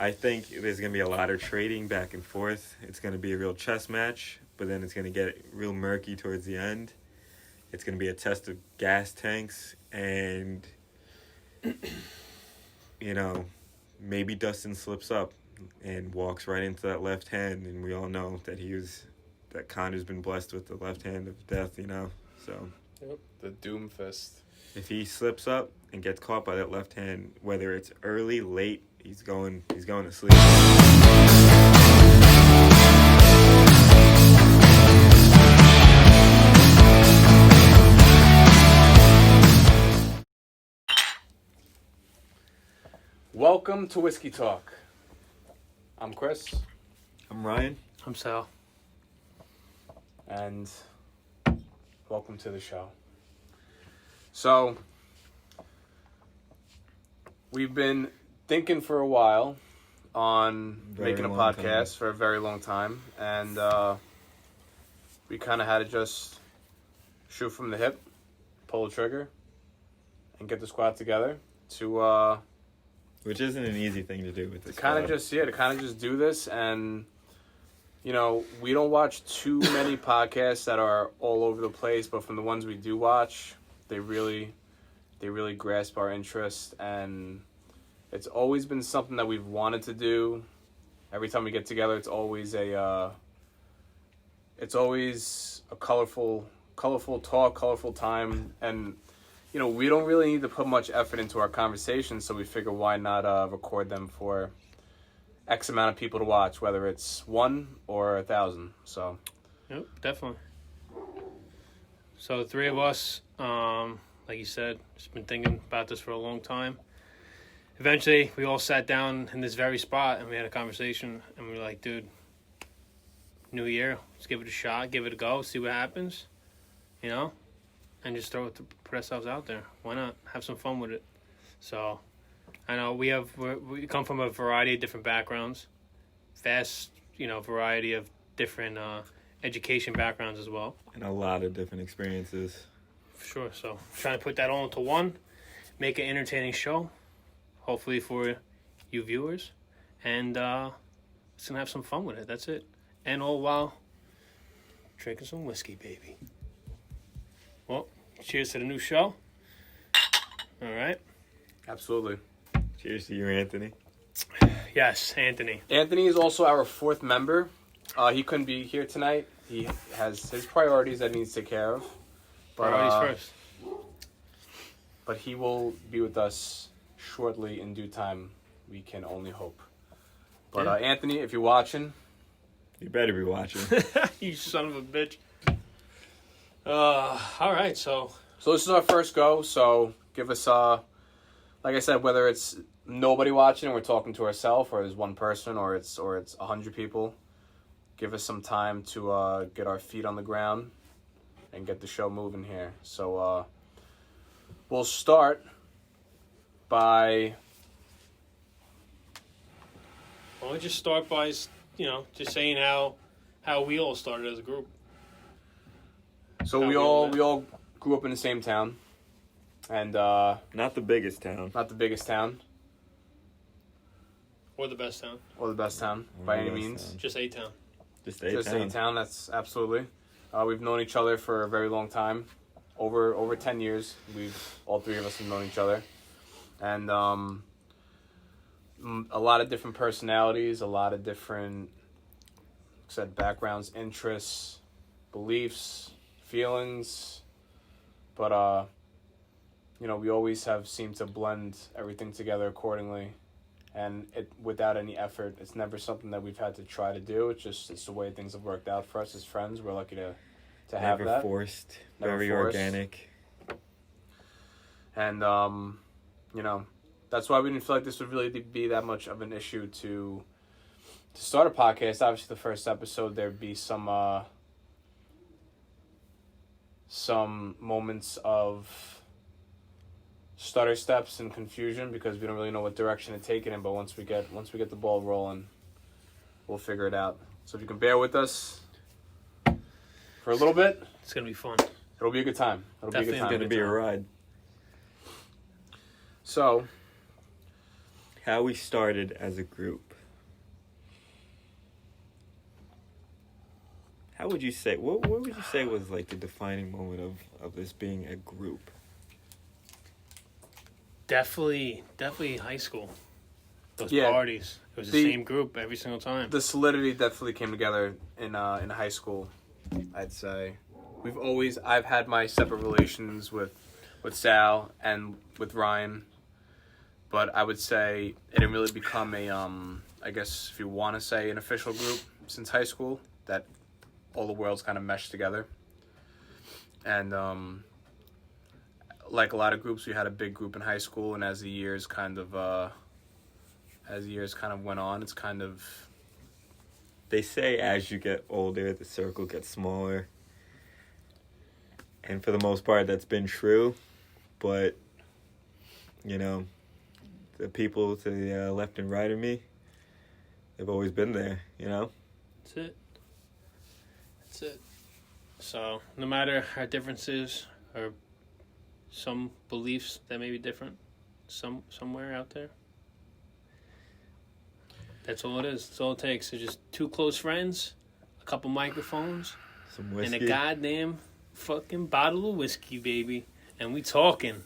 I think there's going to be a lot of trading back and forth. It's going to be a real chess match, but then it's going to get real murky towards the end. It's going to be a test of gas tanks, and, you know, maybe Dustin slips up and walks right into that left hand, and we all know that Connor's been blessed with the left hand of death, you know, so. Yep, the doom fist. If he slips up and gets caught by that left hand, whether it's early, late, he's going to sleep. Welcome to Whiskey Talk. I'm Chris. I'm Ryan. I'm Sal. And welcome to the show. So, we've been thinking for a while on making a podcast for a very long time. And we kind of had to just shoot from the hip, pull the trigger, and get the squad together to... Which isn't an easy thing to do with this. To kind of just do this, and you know, we don't watch too many podcasts that are all over the place, but from the ones we do watch, they really grasp our interest, and it's always been something that we've wanted to do. Every time we get together, it's always a colorful talk, colorful time, and you know, we don't really need to put much effort into our conversations, so we figure why not record them for X amount of people to watch, whether it's 1 or 1,000. So, Yep, definitely. So the three of us, like you said, just been thinking about this for a long time. Eventually, we all sat down in this very spot and we had a conversation, and we were like, dude, new year, let's give it a shot, give it a go, see what happens, you know? And just put ourselves out there. Why not? Have some fun with it. So, I know we come from a variety of different backgrounds. Vast, variety of different education backgrounds as well. And a lot of different experiences. For sure. So, trying to put that all into one. Make an entertaining show. Hopefully for you viewers. And just going to have some fun with it. That's it. And all while drinking some whiskey, baby. Well, cheers to the new show. All right. absolutely. Cheers to you, Anthony. Yes, Anthony. Anthony is also our fourth member. He couldn't be here tonight. He has his priorities that he needs to take care of. Priorities first. But he will be with us shortly in due time. We can only hope. But Yeah. Anthony, if you're watching... You better be watching. You son of a bitch. All right, so this is our first go, so give us, like I said, whether it's nobody watching and we're talking to ourselves, or there's one person, or it's 100 people, give us some time to get our feet on the ground and get the show moving here. So we'll start by... why don't we just start by, just saying how we all started as a group. So we all grew up in the same town, and Not the biggest town. not the biggest town Or the best town. or the best town Or by the any best means. town. Just A-town. Just Just town. a town. That's absolutely. We've known each other for a very long time, over 10 years. All three of us have known each other, and a lot of different personalities, a lot of different, backgrounds, interests, beliefs, feelings, but we always have seemed to blend everything together accordingly, and without any effort. It's never something that we've had to try to do. It's the way things have worked out for us as friends. We're lucky to have Never that. forced. Never Very forced. organic. And that's why we didn't feel like this would really be that much of an issue to start a podcast. Obviously, the first episode there'd be some moments of stutter steps and confusion because we don't really know what direction to take it in. But once we get the ball rolling, we'll figure it out. So if you can bear with us for a little bit, It's going to be fun. it'll be a good time. It's going to be a ride. So, how we started as a group. How would you say, what would you say was like the defining moment of this being a group? Definitely high school. Those parties. It was the same group every single time. The solidity definitely came together in high school, I'd say. I've had my separate relations with Sal and with Ryan, but I would say it didn't really become a, I guess if you want to say an official group since high school, that all the worlds kind of meshed together. And like a lot of groups, we had a big group in high school, and as the years kind of went on, it's kind of... They say as you get older, the circle gets smaller. And for the most part, that's been true. But, you know, the people to the left and right of me, they've always been there, you know? That's it. So, no matter our differences or some beliefs that may be different somewhere out there, that's all it is. That's all it takes. It's just two close friends, a couple microphones, Some whiskey. and a goddamn fucking bottle of whiskey, baby. And we talking.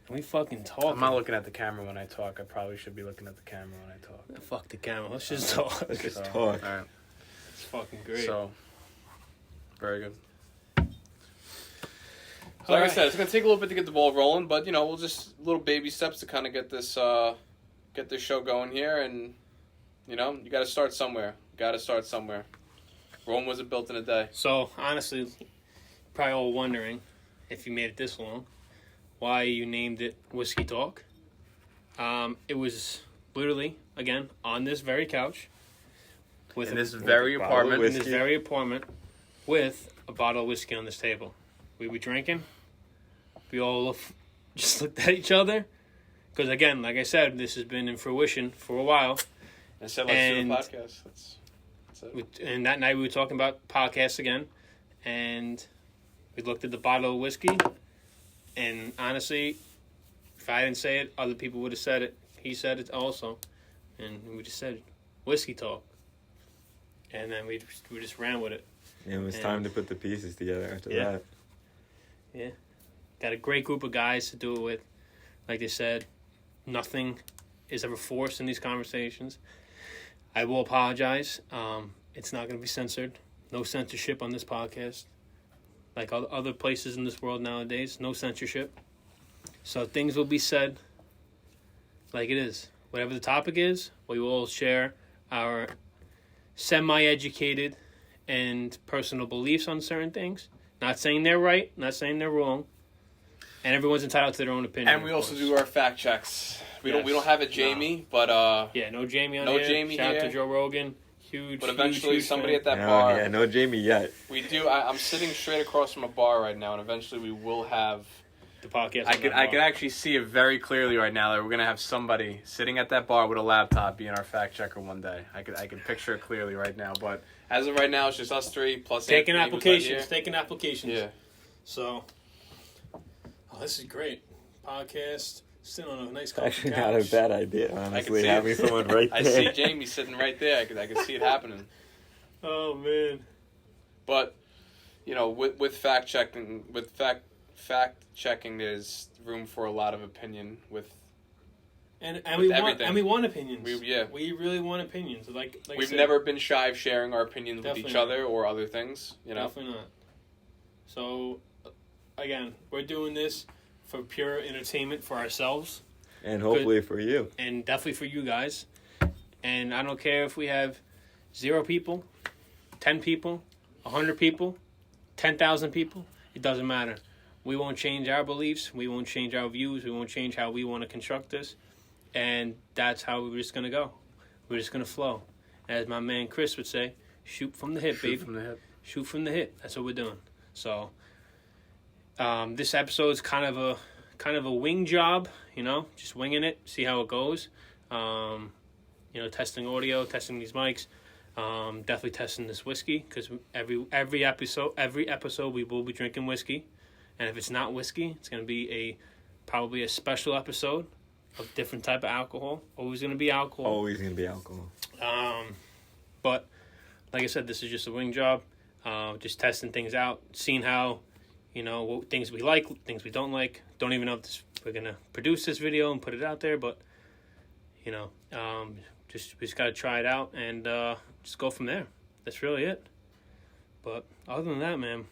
We fucking talking. I'm not looking at the camera when I talk. I probably should be looking at the camera when I talk. Fuck the camera. Let's just talk. Let's just talk. All right. It's fucking great. So, very good. So All like right. I said, it's going to take a little bit to get the ball rolling, but, you know, we'll just little baby steps to kind of get this show going here. And, you know, you got to start somewhere. Rome wasn't built in a day. So, honestly, probably all wondering, if you made it this long, why you named it Whiskey Talk. It was literally, again, on this very couch. In this very apartment. In this very apartment with a bottle of whiskey on this table. We were drinking. We all just looked at each other. Because, again, like I said, this has been in fruition for a while. And said, let's do a podcast. That's it. And that night we were talking about podcasts again. And we looked at the bottle of whiskey. And honestly, if I didn't say it, other people would have said it. He said it also. And we just said, Whiskey Talk. And then we just ran with it. Yeah, it was time to put the pieces together after that. Yeah. Got a great group of guys to do it with. Like they said, nothing is ever forced in these conversations. I will apologize. It's not going to be censored. No censorship on this podcast. Like other places in this world nowadays, no censorship. So things will be said like it is. Whatever the topic is, we will share our semi-educated and personal beliefs on certain things. Not saying they're right, not saying they're wrong. And everyone's entitled to their own opinion. And we also do our fact checks. We don't have a Jamie, but no Jamie on no here. Jamie Shout here. out to Joe Rogan. Huge. But eventually huge somebody fan. at that bar. Yeah, no Jamie yet. We do. I'm sitting straight across from a bar right now, and eventually we will have the podcast. I can actually see it very clearly right now that we're gonna have somebody sitting at that bar with a laptop being our fact checker one day. I can picture it clearly right now. But as of right now, it's just us three plus taking Anthony, who's not applications. here. Taking applications. Yeah. So, this is great. Podcast. Sitting on a nice couch. Actually, not a bad idea, honestly, see having it. someone right there. I see Jamie sitting right there. I can see it happening. Oh man. But you know, with fact checking, fact checking, there's room for a lot of opinion with. And with we want opinions. We really want opinions. Like we've I said, never been shy of sharing our opinions with Definitely each other or other things. You know, definitely not. So, again, we're doing this for pure entertainment for ourselves, And hopefully for you. and definitely for you guys. And I don't care if we have 0 people, 10 people, 100 people, 10,000 people. It doesn't matter. We won't change our beliefs. We won't change our views. We won't change how we want to construct this. And that's how we're just going to go. We're just going to flow. As my man Chris would say, shoot from the hip, baby. from the hip. Shoot from the hip. That's what we're doing. So, this episode is kind of a wing job, just winging it, see how it goes. Testing audio, testing these mics, definitely testing this whiskey because every episode we will be drinking whiskey, and if it's not whiskey, it's going to be probably a special episode of different type of alcohol. Always going to be alcohol. Always gonna be alcohol. But like I said, this is just a wing job. Just testing things out, seeing how, what things we like, things we don't like. Don't even know if we're gonna produce this video and put it out there, but we just gotta try it out and just go from there. That's really it. But other than that, man,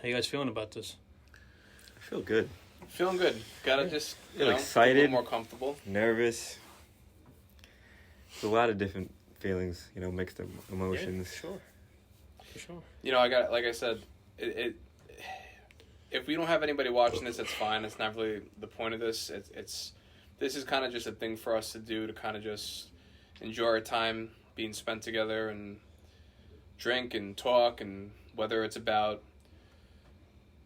how you guys feeling about this? I feel good. Feeling good. Gotta just Feel get a excited. little more comfortable. Nervous. There's a lot of different feelings, mixed emotions. Yeah, sure. For sure. Like I said, it if we don't have anybody watching this, that's fine. It's not really the point of this. This is kind of just a thing for us to do to kind of just enjoy our time being spent together and drink and talk, and whether it's about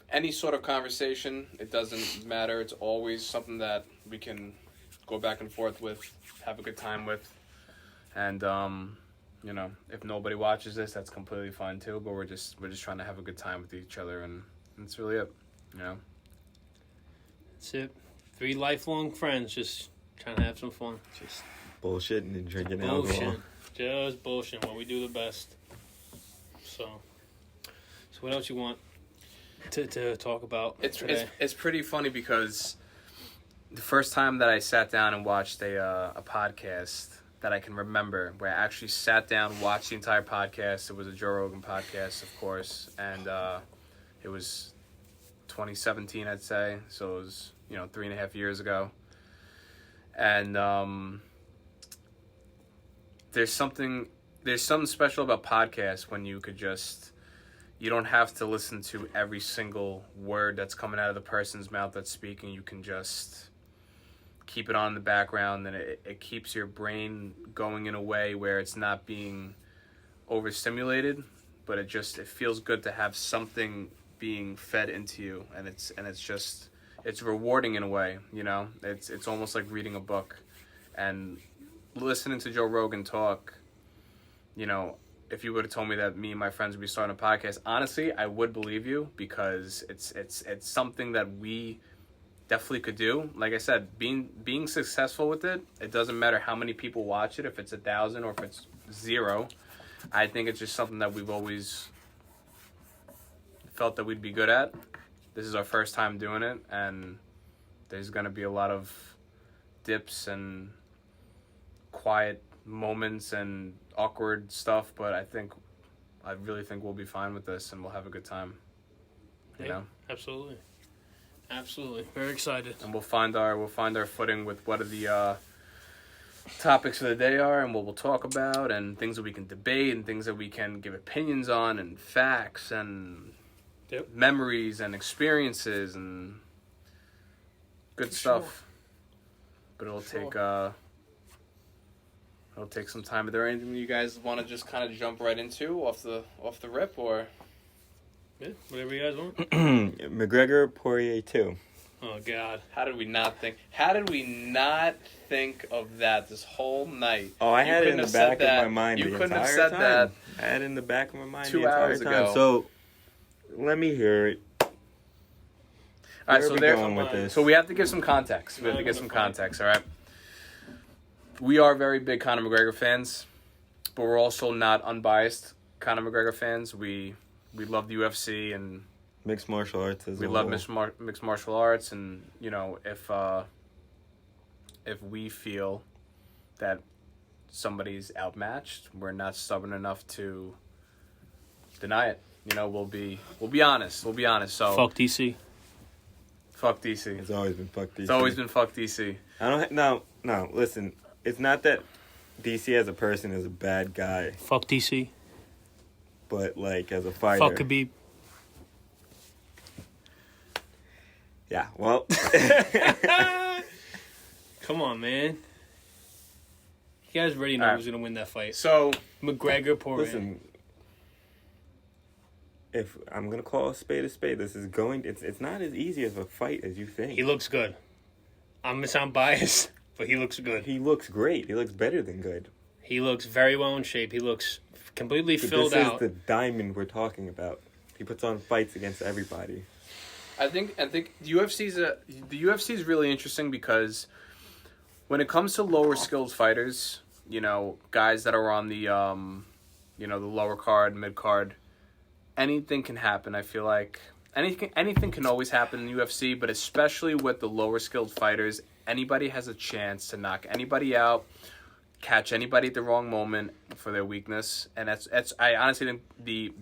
any sort of conversation, it doesn't matter. It's always something that we can go back and forth with, have a good time with, and if nobody watches this, that's completely fine too. But we're just trying to have a good time with each other, and that's really it. That's it. 3 lifelong friends just trying to have some fun. Just bullshitting and drinking Bullshit. alcohol. Just bullshit. What we do the best. So what else you want to talk about today? It's pretty funny because the first time that I sat down and watched a podcast that I can remember, where I actually sat down, watched the entire podcast, it was a Joe Rogan podcast, of course, and it was 2017, I'd say, so it was 3.5 years ago, and there's something special about podcasts when you don't have to listen to every single word that's coming out of the person's mouth that's speaking. You can just keep it on in the background, and it keeps your brain going in a way where it's not being overstimulated, but it feels good to have something being fed into you, and it's rewarding in a way. It's almost like reading a book, and listening to Joe Rogan talk. If you would have told me that me and my friends would be starting a podcast, honestly, I would believe you, because it's something that we definitely could do. Like I said, being successful with it, it doesn't matter how many people watch it, if it's 1,000 or if it's 0. I think it's just something that we've always felt that we'd be good at. This is our first time doing it, and there's going to be a lot of dips and quiet moments and awkward stuff, but I really think we'll be fine with this, and we'll have a good time. Absolutely. Very excited. And we'll find our footing with what are the topics of the day are, and what we'll talk about, and things that we can debate, and things that we can give opinions on, and facts, and memories, and experiences, and good stuff. Sure. But it'll take some time. Are there anything you guys want to just kind of jump right into off the rip, or? Yeah, whatever you guys want. McGregor Poirier 2. Oh God! How did we not think of that this whole night? Oh, I had it in the back of my mind the entire time. You couldn't have said that. I had it in the back of my mind 2 the entire hours time. ago. So, let me hear it. All right, so we have to give some context. All right. We are very big Conor McGregor fans, but we're also not unbiased Conor McGregor fans. We love the UFC, and mixed martial arts as well. We love mixed martial arts, and if we feel that somebody's outmatched, we're not stubborn enough to deny it. We'll be honest. So fuck DC. Fuck DC. It's always been fuck DC. It's always been fuck DC. No. Listen, it's not that DC as a person is a bad guy. Fuck DC. But as a fighter. Fuck Khabib. Yeah, well. Come on, man. You guys already know who's going to win that fight. So, McGregor, Poirier. Listen, if I'm going to call a spade, this is it's not as easy of a fight as you think. He looks good. I'm going to sound biased, but he looks good. He looks great. He looks better than good. He looks very well in shape. He looks completely filled out. This is the diamond we're talking about. He puts on fights against everybody. I think the UFC is really interesting because when it comes to lower skilled fighters, guys that are on the the lower card, mid card, anything can happen. I feel like anything can always happen in the UFC, but especially with the lower skilled fighters, anybody has a chance to knock anybody out, catch anybody at the wrong moment for their weakness. And that's I honestly think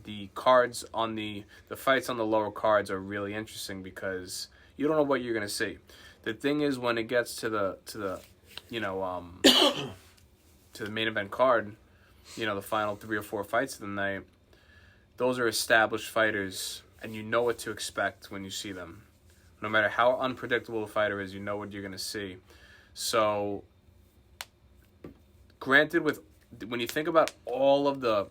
the cards on the fights on the lower cards are really interesting because you don't know what you're gonna see. The thing is, when it gets to the to the main event card, the final 3 or 4 fights of the night, those are established fighters, and you know what to expect when you see them. No matter how unpredictable the fighter is, you know what you're gonna see. So, granted, when you think about all of the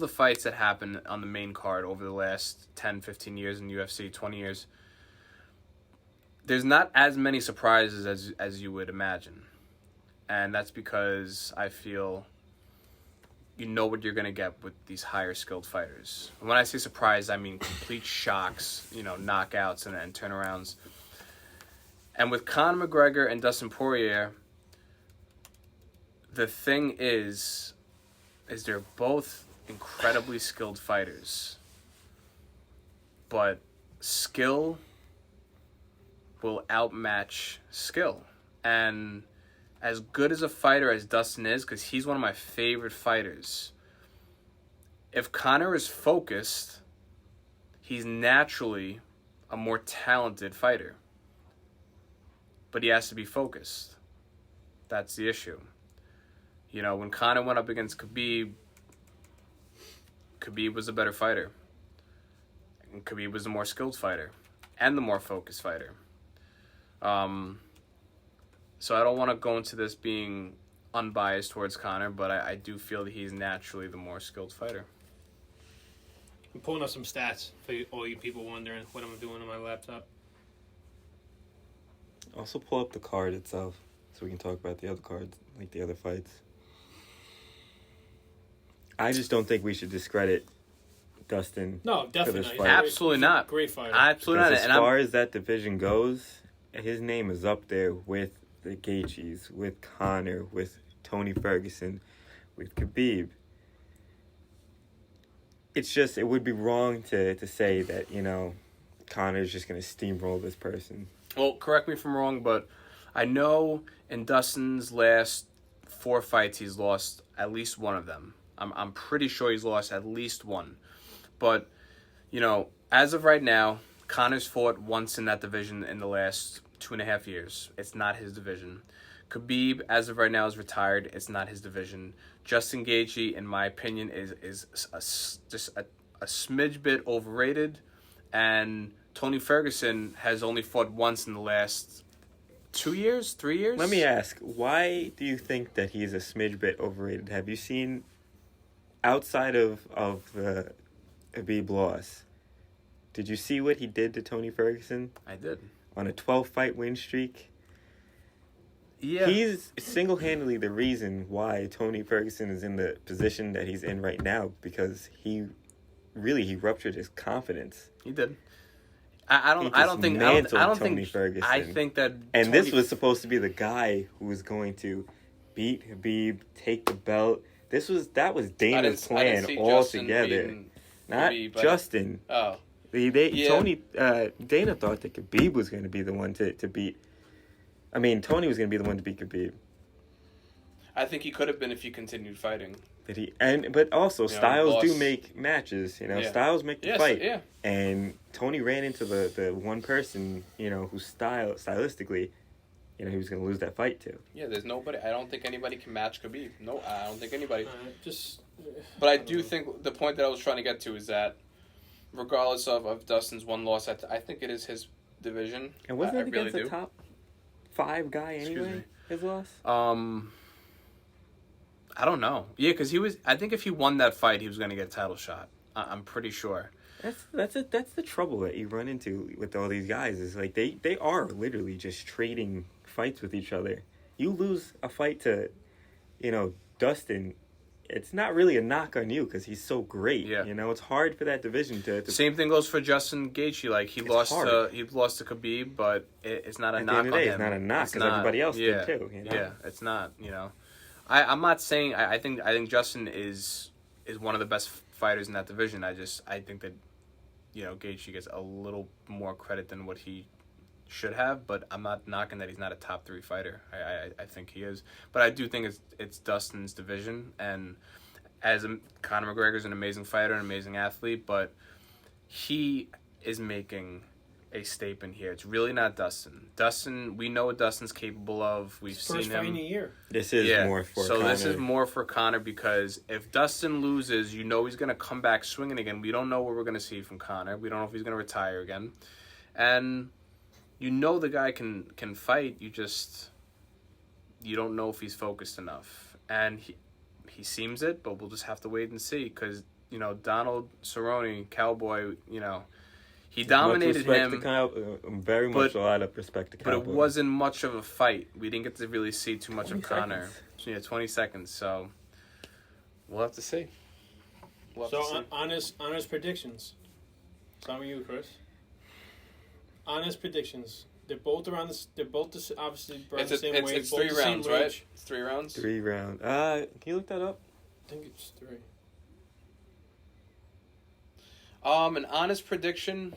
fights that happened on the main card over the last 10, 15 years in UFC, 20 years, there's not as many surprises as you would imagine. And that's because I feel you know what you're going to get with these higher skilled fighters. When I say surprise, I mean complete shocks, knockouts and turnarounds. And with Conor McGregor and Dustin Poirier, the thing is they're both incredibly skilled fighters. But skill will outmatch skill. And as good as a fighter as Dustin is, because he's one of my favorite fighters, if Conor is focused, he's naturally a more talented fighter. But he has to be focused. That's the issue. When Conor went up against Khabib was a better fighter. And Khabib was the more skilled fighter and the more focused fighter. So I don't want to go into this being unbiased towards Conor, but I do feel that he's naturally the more skilled fighter. I'm pulling up some stats for all you people wondering what I'm doing on my laptop. Also pull up the card itself so we can talk about the other cards, like the other fights. I just don't think we should discredit Dustin. No, definitely for this not. fight. Absolutely not. Great fighter. Absolutely not. As far as that division goes, his name is up there with the Gaethjes, with Conor, with Tony Ferguson, with Khabib. It's just, it would be wrong to say that, Conor's just going to steamroll this person. Well, correct me if I'm wrong, but I know in Dustin's last 4 fights, he's lost at least one of them. I'm pretty sure he's lost at least one. But, as of right now, Conor's fought once in that division in the last 2.5 years. It's not his division. Khabib, as of right now, is retired. It's not his division. Justin Gaethje, in my opinion, is just a smidge bit overrated. And Tony Ferguson has only fought once in the last 2 years, 3 years. Let me ask, why do you think that he's a smidge bit overrated? Have you seen, outside of the Khabib loss, did you see what he did to Tony Ferguson? I did. On a 12-fight win streak? Yeah. He's single-handedly the reason why Tony Ferguson is in the position that he's in right now, because he ruptured his confidence. He did. I don't think Tony Ferguson. I think that this was supposed to be the guy who was going to beat Khabib, take the belt. That was Dana's plan altogether. Not Khabib, but... Justin. Oh. Dana thought that Khabib was going to be the one to beat. I mean, Tony was going to be the one to beat Khabib. I think he could have been if he continued fighting. But also styles do make matches. Styles make the fight. Yeah. And Tony ran into the one person whose stylistically, he was going to lose that fight to. Yeah, there's nobody. I don't think anybody can match Khabib. No, I don't think anybody. But I do think the point that I was trying to get to is that, regardless of Dustin's one loss, I think it is his division. And wasn't it really against the top 5 guy anyway? His loss. I don't know. Yeah, because I think if he won that fight, he was going to get a title shot. I'm pretty sure. That's the trouble that you run into with all these guys. Is like they are literally just trading fights with each other. You lose a fight to, Dustin, it's not really a knock on you because he's so great. Yeah. You know, it's hard for that division to Same thing goes for Justin Gaethje. Like he lost to Khabib, but it's not a knock on him. It's not a knock because everybody else did too. You know? Yeah, it's not. You know, I'm not saying I think Justin is one of the best fighters in that division. I think that, you know, Gaethje gets a little more credit than what he should have, but I'm not knocking that he's not a top 3 fighter. I think he is, but I do think it's Dustin's division, and Conor McGregor's an amazing fighter, an amazing athlete, but he is making a statement here. It's really not Dustin. Dustin, we know what Dustin's capable of. We've seen him. First fight in a year. This is more for Conor. So this is more for Conor because if Dustin loses, you know he's going to come back swinging again. We don't know what we're going to see from Conor. We don't know if he's going to retire again. And you know the guy can fight. You don't know if he's focused enough. And he seems it, but we'll just have to wait and see because, you know, Donald Cerrone, Cowboy, you know, he dominated him. Very much a lot of respect to Cowboy. But it wasn't much of a fight. We didn't get to really see too much of Conor. Yeah, 20 seconds. So we'll have to see. Honest predictions. Start with you, Chris. Honest predictions. They're both around this. They're both obviously around the same weight. It's 3 rounds, right? It's 3 rounds. 3 rounds. Can you look that up? I think it's 3. An honest prediction.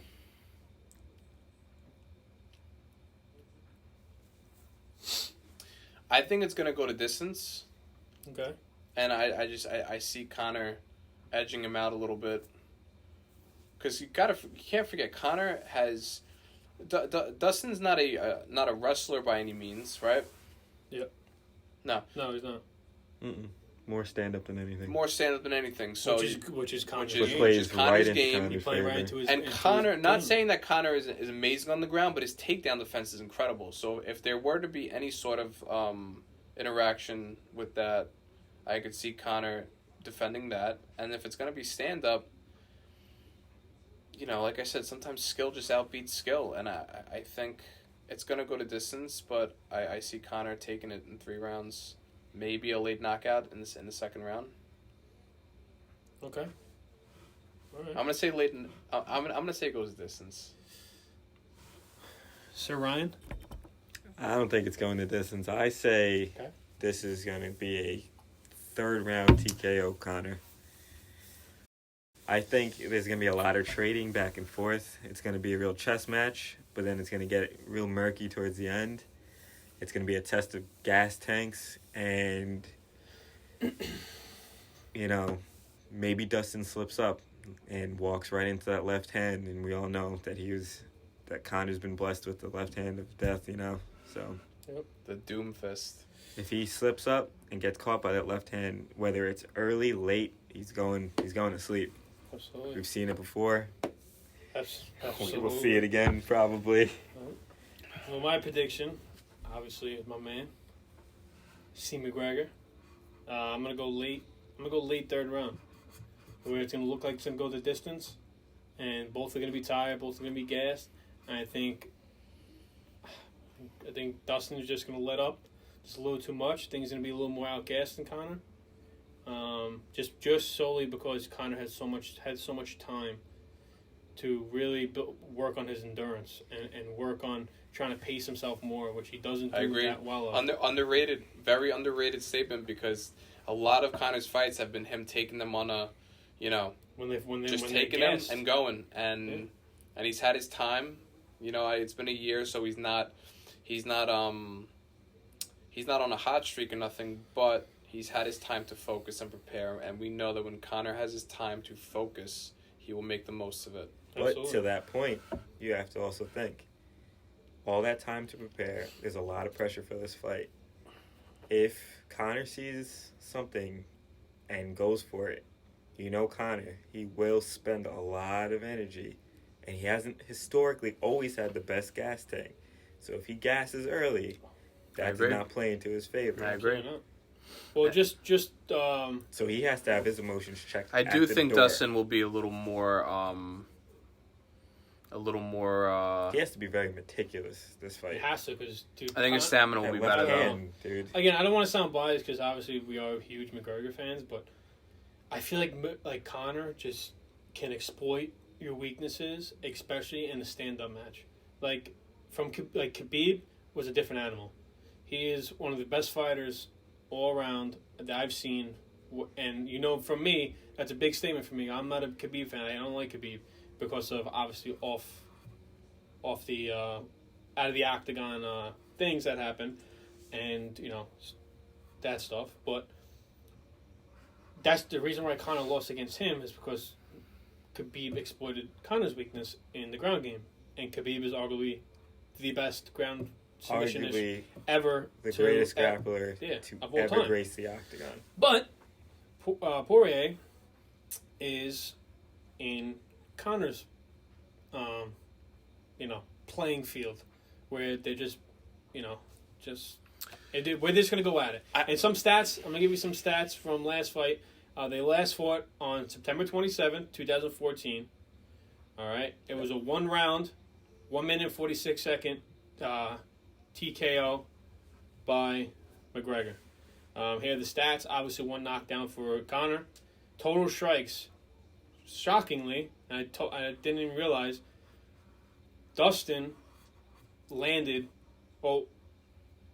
I think it's gonna go to distance. Okay. And I see Conor edging him out a little bit. Because you can't forget Conor has. Dustin's not a wrestler by any means, right? Yep. No, he's not. More stand up than anything. So which is Conor's which game. plays Connor's right game. into He played right into his. And Conor, not saying that Conor is amazing on the ground, but his takedown defense is incredible. So if there were to be any sort of interaction with that, I could see Conor defending that. And if it's going to be stand up, you know, like I said, sometimes skill just outbeats skill, and I think it's going to go to distance, but I see Conor taking it in 3 rounds, maybe a late knockout in the second round. Okay. All right. I'm gonna say late. I'm gonna say it goes distance. Sir Ryan. I don't think it's going the distance. I say this is going to be a 3rd round TKO Conor. I think there's going to be a lot of trading back and forth. It's going to be a real chess match, but then it's going to get real murky towards the end. It's going to be a test of gas tanks, and, you know, maybe Dustin slips up and walks right into that left hand, and we all know that Conor's been blessed with the left hand of death, you know, so. Yep. The doom fist. If he slips up and gets caught by that left hand, whether it's early, late, he's going to sleep. Absolutely. We've seen it before. Absolutely. We'll see it again, probably. Well, my prediction, obviously, is my man, C. McGregor. I'm gonna go late. I'm gonna go late 3rd round, where it's gonna look like it's gonna go the distance, and both are gonna be tired. Both are gonna be gassed. And I think Dustin is just gonna let up just a little too much. I think he's gonna be a little more outgassed than Conor. Just solely because Conor had so much time to really work on his endurance and work on trying to pace himself more, which he doesn't do that well of. Underrated, very underrated statement, because a lot of Conor's fights have been him taking them on a, you know, when taking them and going, and he's had his time. You know, it's been a year, so he's not on a hot streak or nothing, but he's had his time to focus and prepare, and we know that when Conor has his time to focus, he will make the most of it. But to that point, you have to also think, all that time to prepare, there's a lot of pressure for this fight. If Conor sees something and goes for it, you know Conor, he will spend a lot of energy, and he hasn't historically always had the best gas tank. So if he gasses early, that's not playing to his favor. I agree. Well, so he has to have his emotions checked. I do think Dustin will be a little more. He has to be very meticulous this fight. He has to, because I think his stamina will be better though. Dude. Again, I don't want to sound biased because obviously we are huge McGregor fans, but I feel like Conor just can exploit your weaknesses, especially in a stand-up match. Like Khabib was a different animal. He is one of the best fighters all around that I've seen, and from me, that's a big statement for me. I'm not a Khabib fan. I don't like Khabib because of obviously off the out of the octagon things that happen, and that stuff. But that's the reason why Conor lost against him is because Khabib exploited Conor's weakness in the ground game, and Khabib is arguably the best ground submissionist ever. The greatest grappler to ever grace the octagon. But Poirier is in Conor's, playing field, where they're just where they're just gonna go at it. And some stats, I'm gonna give you some stats from last fight. They last fought on September 27th, 2014. All right, it was a 1 round, 1 minute and 46 second TKO by McGregor. Here are the stats. Obviously, 1 knockdown for Conor. Total strikes, shockingly, and I didn't even realize, Dustin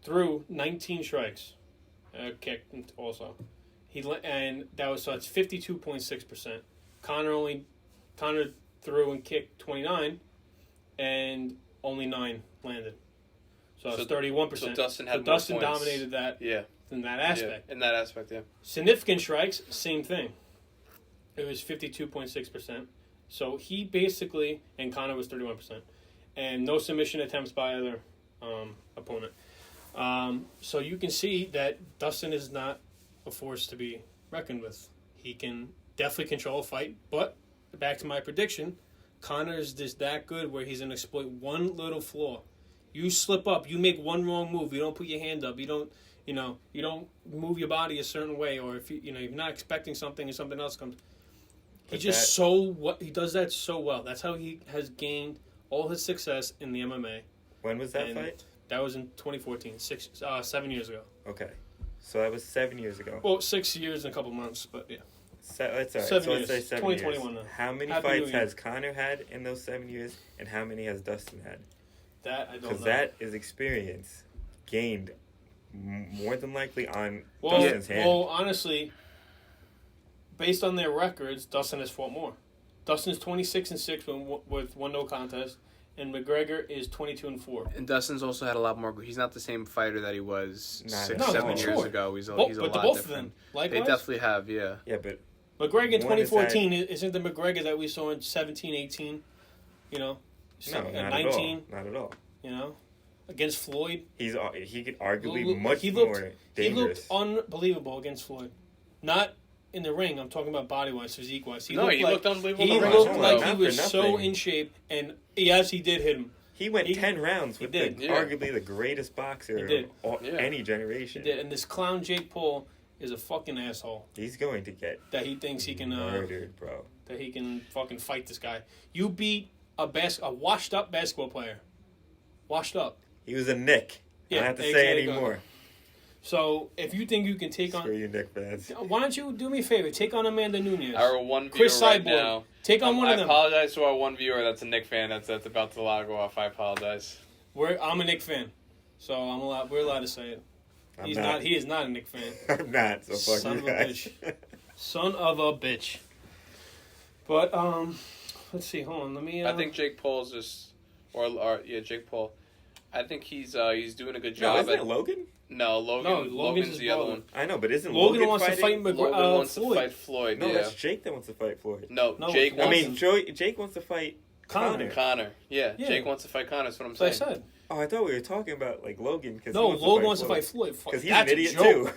threw 19 strikes. Kicked also. That's 52.6%. Conor threw and kicked 29, and only 9 landed. So it's 31%. So Dustin had more Dustin points. dominated that. Yeah. In that aspect. Yeah, in that aspect, yeah. Significant strikes, same thing. It was 52.6%. So he basically, and Conor was 31%, and no submission attempts by either opponent. So you can see that Dustin is not a force to be reckoned with. He can definitely control a fight, but back to my prediction, Conor is just that good where he's going to exploit one little flaw. You slip up, you make one wrong move, you don't put your hand up, you don't move your body a certain way, or if you're not expecting something and something else comes. He does that so well. That's how he has gained all his success in the MMA. When was that fight? That was in 2014, 7 years ago. Okay, so that was 7 years ago. Well, 6 years and a couple months, but yeah. That's all right. 7 so years. Let's say 7 2021 years. now. How many fights has Conor had in those 7 years, and how many has Dustin had? That I don't know. Because that is experience gained more than likely on Dustin's hand. Well, honestly, based on their records, Dustin has fought more. Dustin's 26-6 with 1 no contest, and McGregor is 22-4. And Dustin's also had a lot more. He's not the same fighter that he was 7 years ago. He's a lot both different. of them, likewise? They definitely have, yeah. Yeah, but McGregor in 2014 isn't the McGregor that we saw in 17, 18. No, not 19. At all. Not at all. Against Floyd. He could arguably more dangerous. He looked unbelievable against Floyd. Not in the ring. I'm talking about body-wise, physique-wise. He looked unbelievable. He looked like he was so in shape, and yes, he did hit him. He went 10 rounds with arguably the greatest boxer of any generation. He did, and this clown Jake Paul is a fucking asshole. He's going to get that he thinks he can murdered, bro. That he can fucking fight this guy. You beat a washed-up basketball player. Washed up. He was a Nick. I don't have to say anymore. So, if you think you can take on... Screw you, Nick fans. Why don't you do me a favor? Take on Amanda Nunes. Our one viewer Chris right Cyborg. now. Take on one of them. I apologize to our one viewer that's a Nick fan that's about to log off. I apologize. I'm a Nick fan. So, we're allowed to say it. He is not a Nick fan. I'm not. So fuck Son you guys. Son of a bitch. But, let's see. Hold on. Let me... I think Jake Paul's just... Jake Paul. I think he's doing a good job. Isn't it Logan? No, Logan's the other one. I know, but isn't Logan wants fighting? to fight Logan wants to fight Floyd. No, that's Jake that wants to fight Floyd. No, Jake wants to fight Conor. Yeah, Jake wants to fight Conor. That's what I'm saying. That's what I said. Oh, I thought we were talking about Logan. Logan wants to fight Floyd. Because he's an idiot too.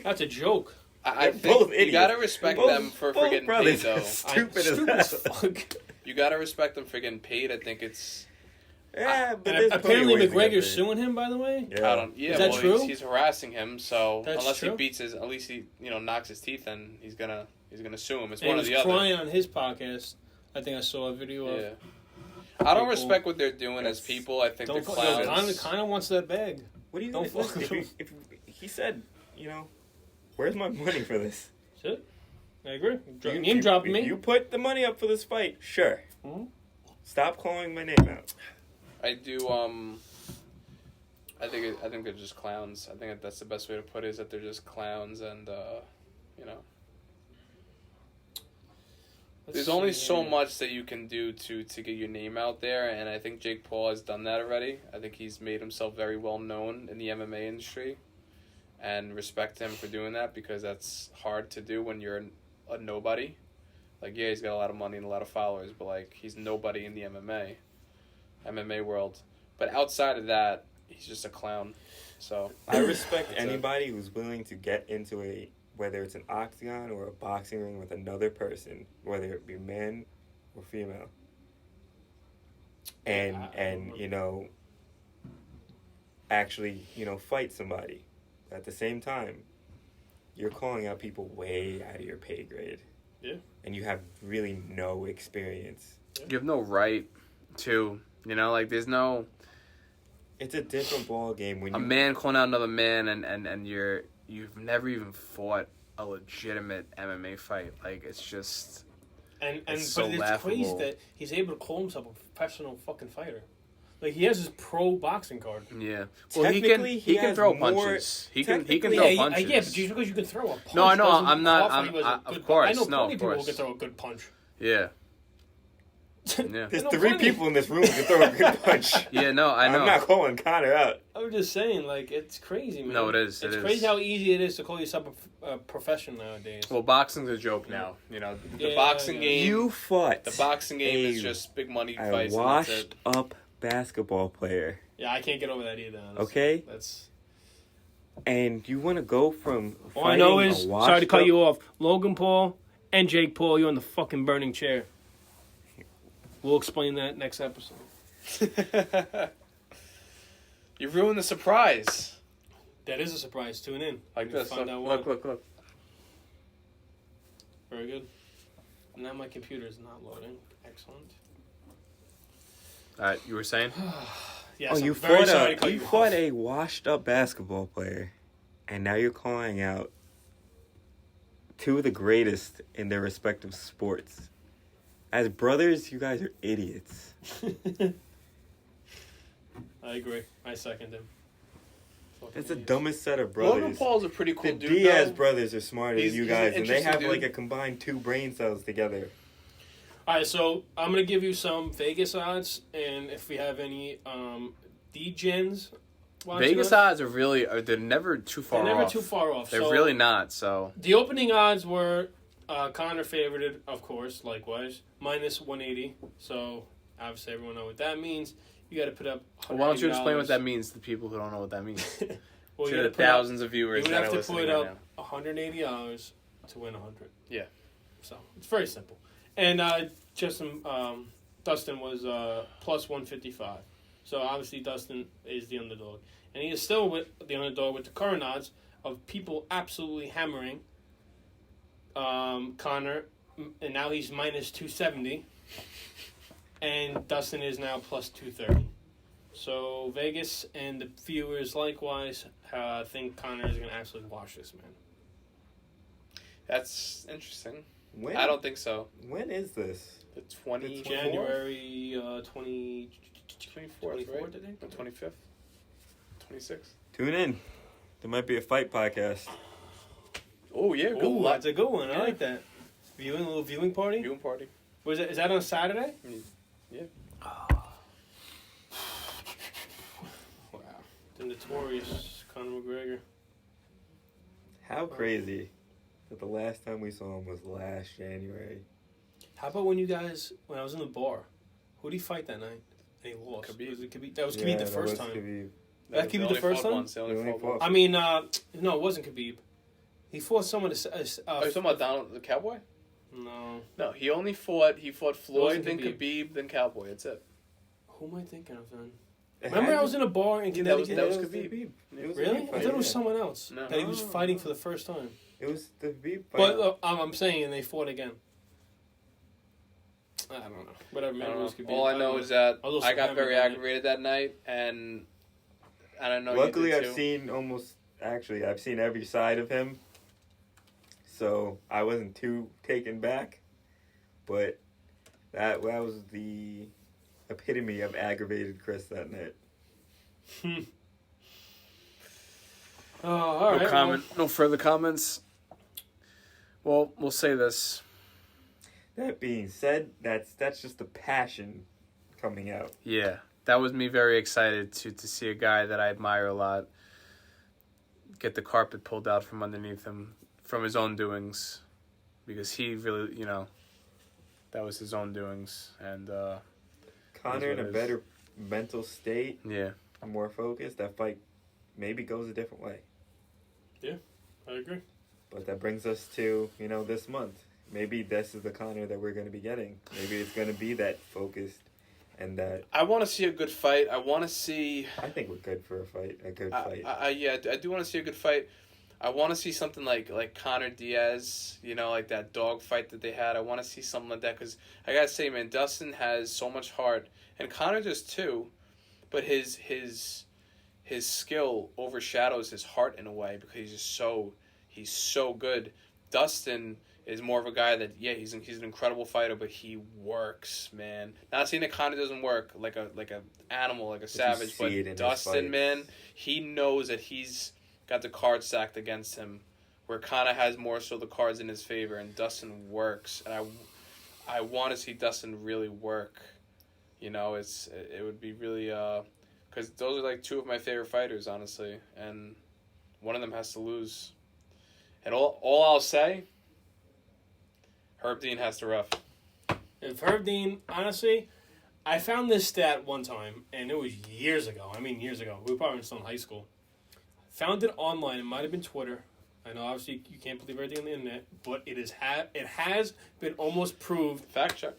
That's a joke. I think you gotta respect them for getting paid, though. Stupid as fuck. You gotta respect them for getting paid. I think it's... Yeah, but apparently McGregor's suing him, by the way. Yeah, is that true? He's harassing him, so That's unless true? he beats at least he knocks his teeth in, he's gonna sue him. It's and one or the other. He was crying on his podcast. I think I saw a video of. Yeah. I don't respect what they're doing as people. I think they're clowns. Kind of wants that bag. What do you don't fuck with him? If he said, where's my money for this? That's it. I agree. Name dropping me. You put the money up for this fight, sure. Mm-hmm. Stop calling my name out. I do. I think they're just clowns. I think that's the best way to put it. Is that they're just clowns, and you know. There's only so much that you can do to get your name out there, and I think Jake Paul has done that already. I think he's made himself very well known in the MMA industry, and respect him for doing that because that's hard to do when you're a nobody. Like, yeah, he's got a lot of money and a lot of followers, but like he's nobody in the MMA world. But outside of that, he's just a clown. So I respect anybody who's willing to get into whether it's an octagon or a boxing ring with another person, whether it be man or female. And you know, actually, you know, fight somebody. At the same time, you're calling out people way out of your pay grade. Yeah. And you have really no experience. you have no right to, you know, like there's no. It's a different ball game when a man calling out another man and you've never even fought a legitimate MMA fight. Like, it's just but it's laughable. crazy that he's able to call himself a professional fucking fighter. Like, he has his pro boxing card. Yeah. Well, he can throw punches. He can throw punches. Yeah, but just because you can throw a punch. No, I know. doesn't I'm qualify you as a of good course. I know No, plenty of of people course. who can throw a good punch. Yeah. Yeah. There's three people in this room who can throw a good punch. Yeah, no, I know. I'm not calling Connor out. I'm just saying, like, it's crazy, man. No, it is. It's crazy how easy it is to call yourself a profession nowadays. Well, boxing's a joke now. You know, the Yeah, boxing yeah. game. You fought. The boxing game is just big money fights. A And that's it. washed up basketball player. Yeah, I can't get over that either. Honestly. Okay. That's. And you want to go from All I know fighting is, a washed sorry to cut up- you off, Logan Paul and Jake Paul, you're in the fucking burning chair. We'll explain that next episode. You ruined the surprise. That is a surprise. Tune in. Like You'll this. find out why. Look. Very good. Now my computer is not loading. Excellent. All right, you were saying? Yes, Oh, I'm you very fought sorry to cut you you fought off. a washed up basketball player, and now you're calling out two of the greatest in their respective sports. As brothers, you guys are idiots. I agree. I second him. Fucking It's the idiots. dumbest set of brothers. Logan Paul's a pretty cool The dude. Diaz though. brothers are smarter He's- than you he's an guys, and they interesting have dude. like a combined 2 brain cells together. All right, so I'm gonna give you some Vegas odds, and if we have any D-gens watching Vegas us, odds are they're never too far they're off. never too far off. They're So really not, so. the opening odds were Connor favorited, of course, likewise, minus 180. So obviously everyone know what that means. You got to put up. Well, why don't you explain what $180. that means to the people who don't know what that means? Well, To you the gotta put up- thousands of viewers You would that have are to listening put right up now. $180 to win 100. Yeah. So it's very simple. And Dustin was plus 155. So obviously Dustin is the underdog, and he is still with the underdog with the current odds of people absolutely hammering Connor, and now he's minus 270, and Dustin is now plus 230. So Vegas and the viewers likewise think Connor is going to absolutely wash this man. That's interesting. When? I don't think so. When is this? The 20... January 24th, 24th, right? I think. The 25th? 26th? Tune in. There might be a fight podcast. Oh, yeah. Good Oh, luck. that's a good one. I Yeah. like that. A little viewing party. Viewing party. Is that on Saturday? Yeah. Wow. The Notorious Conor McGregor. How crazy that the last time we saw him was last January. How about when I was in the bar, who did he fight that night? And he lost. Khabib. Was it Khabib? That was Khabib the first time. Khabib. That Khabib the first time? They only They only fought fought. once. I mean, no, it wasn't Khabib. He fought someone. Are you talking about Donald the Cowboy? No. No, he fought Floyd, wasn't then Khabib. Khabib, then Cowboy. That's it. Who am I thinking of then? It Remember, had I was to- in a bar in That was Connecticut. Khabib. It was a Really? Khabib I fight, thought it was yeah. someone else No. that he was fighting for the first time. It was the Khabib fight. But I'm saying, and they fought again. I don't know. Whatever. Maybe it was Khabib. All I know is that A little I got very hammered, aggravated that night, and I don't know. Luckily, you did I've too. seen every side of him. so I wasn't too taken back. But that was the epitome of aggravated Chris that night. All right. No comment. No further comments. Well, we'll say this. That being said, that's just the passion coming out. Yeah, that was me very excited to see a guy that I admire a lot get the carpet pulled out from underneath him from his own doings, because he really, that was his own doings. And Conor in a better mental state, yeah, more focused, that fight maybe goes a different way. Yeah, I agree. But that brings us to, this month. Maybe this is the Conor that we're going to be getting. Maybe it's going to be that focused and that... I want to see a good fight. I want to see... I think we're good for a good fight. Yeah, I do want to see a good fight. I want to see something like Conor Diaz, like that dog fight that they had. I want to see something like that, because I got to say, man, Dustin has so much heart. And Conor does too, but his skill overshadows his heart in a way, because he's so good. Dustin is more of a guy that, yeah, he's an incredible fighter, but he works, man. Not saying that Conor doesn't work like a animal, like a savage, but Dustin, man, he knows that he's got the cards stacked against him, where Conor has more so the cards in his favor, and Dustin works. And I want to see Dustin really work. It would be really because those are like two of my favorite fighters, honestly, and one of them has to lose. And all I'll say, Herb Dean has to rough. If Herb Dean, honestly, I found this stat one time, and it was years ago. Years ago. We were probably still in high school. Found it online. It might have been Twitter. I know, obviously, you can't believe everything on the internet, but it has been almost proved. Fact check.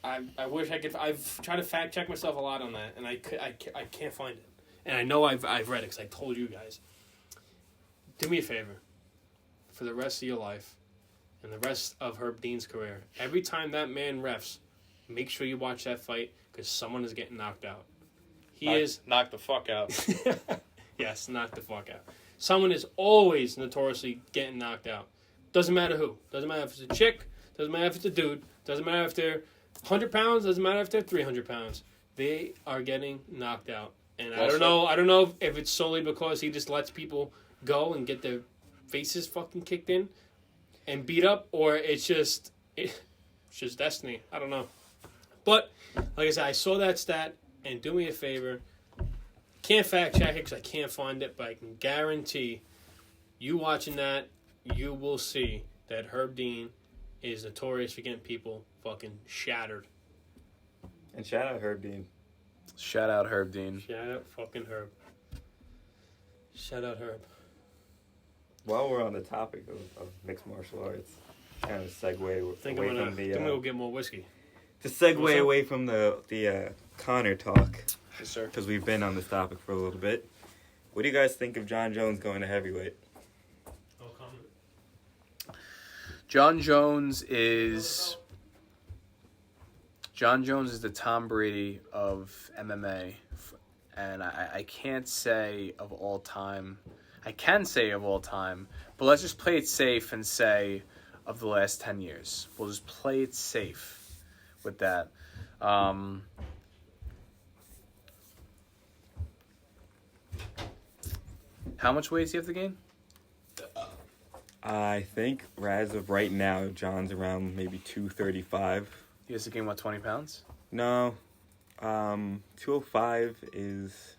I wish I could. I've tried to fact check myself a lot on that, and I can't find it. And I know I've read it because I told you guys. Do me a favor. For the rest of your life, and the rest of Herb Dean's career, every time that man refs, make sure you watch that fight, because someone is getting knocked out. Knocked the fuck out. Yes, knocked the fuck out. Someone is always notoriously getting knocked out. Doesn't matter who. Doesn't matter if it's a chick. Doesn't matter if it's a dude. Doesn't matter if they're 100 pounds. Doesn't matter if they're 300 pounds. They are getting knocked out. And I don't know if it's solely because he just lets people go and get their faces fucking kicked in and beat up, or it's just destiny. I don't know. But like I said, I saw that stat, and do me a favor. Can't fact check it because I can't find it, but I can guarantee you watching that, you will see that Herb Dean is notorious for getting people fucking shattered. And shout out Herb Dean. Shout out Herb Dean. Shout out fucking Herb. Shout out Herb. While we're on the topic of mixed martial arts, kind of segue away from the... I'm gonna go get more whiskey. To segue away from the Conor talk, Yes, sir. because we've been on this topic for a little bit. What do you guys think of John Jones going to heavyweight? No comment. John Jones is the Tom Brady of MMA, and I can't say of all time. I can say of all time, but let's just play it safe and say of the last 10 years. We'll just play it safe with that. How much weight does he have to gain? I think, as of right now, John's around maybe 235. He has to gain, 20 pounds? No. 205 is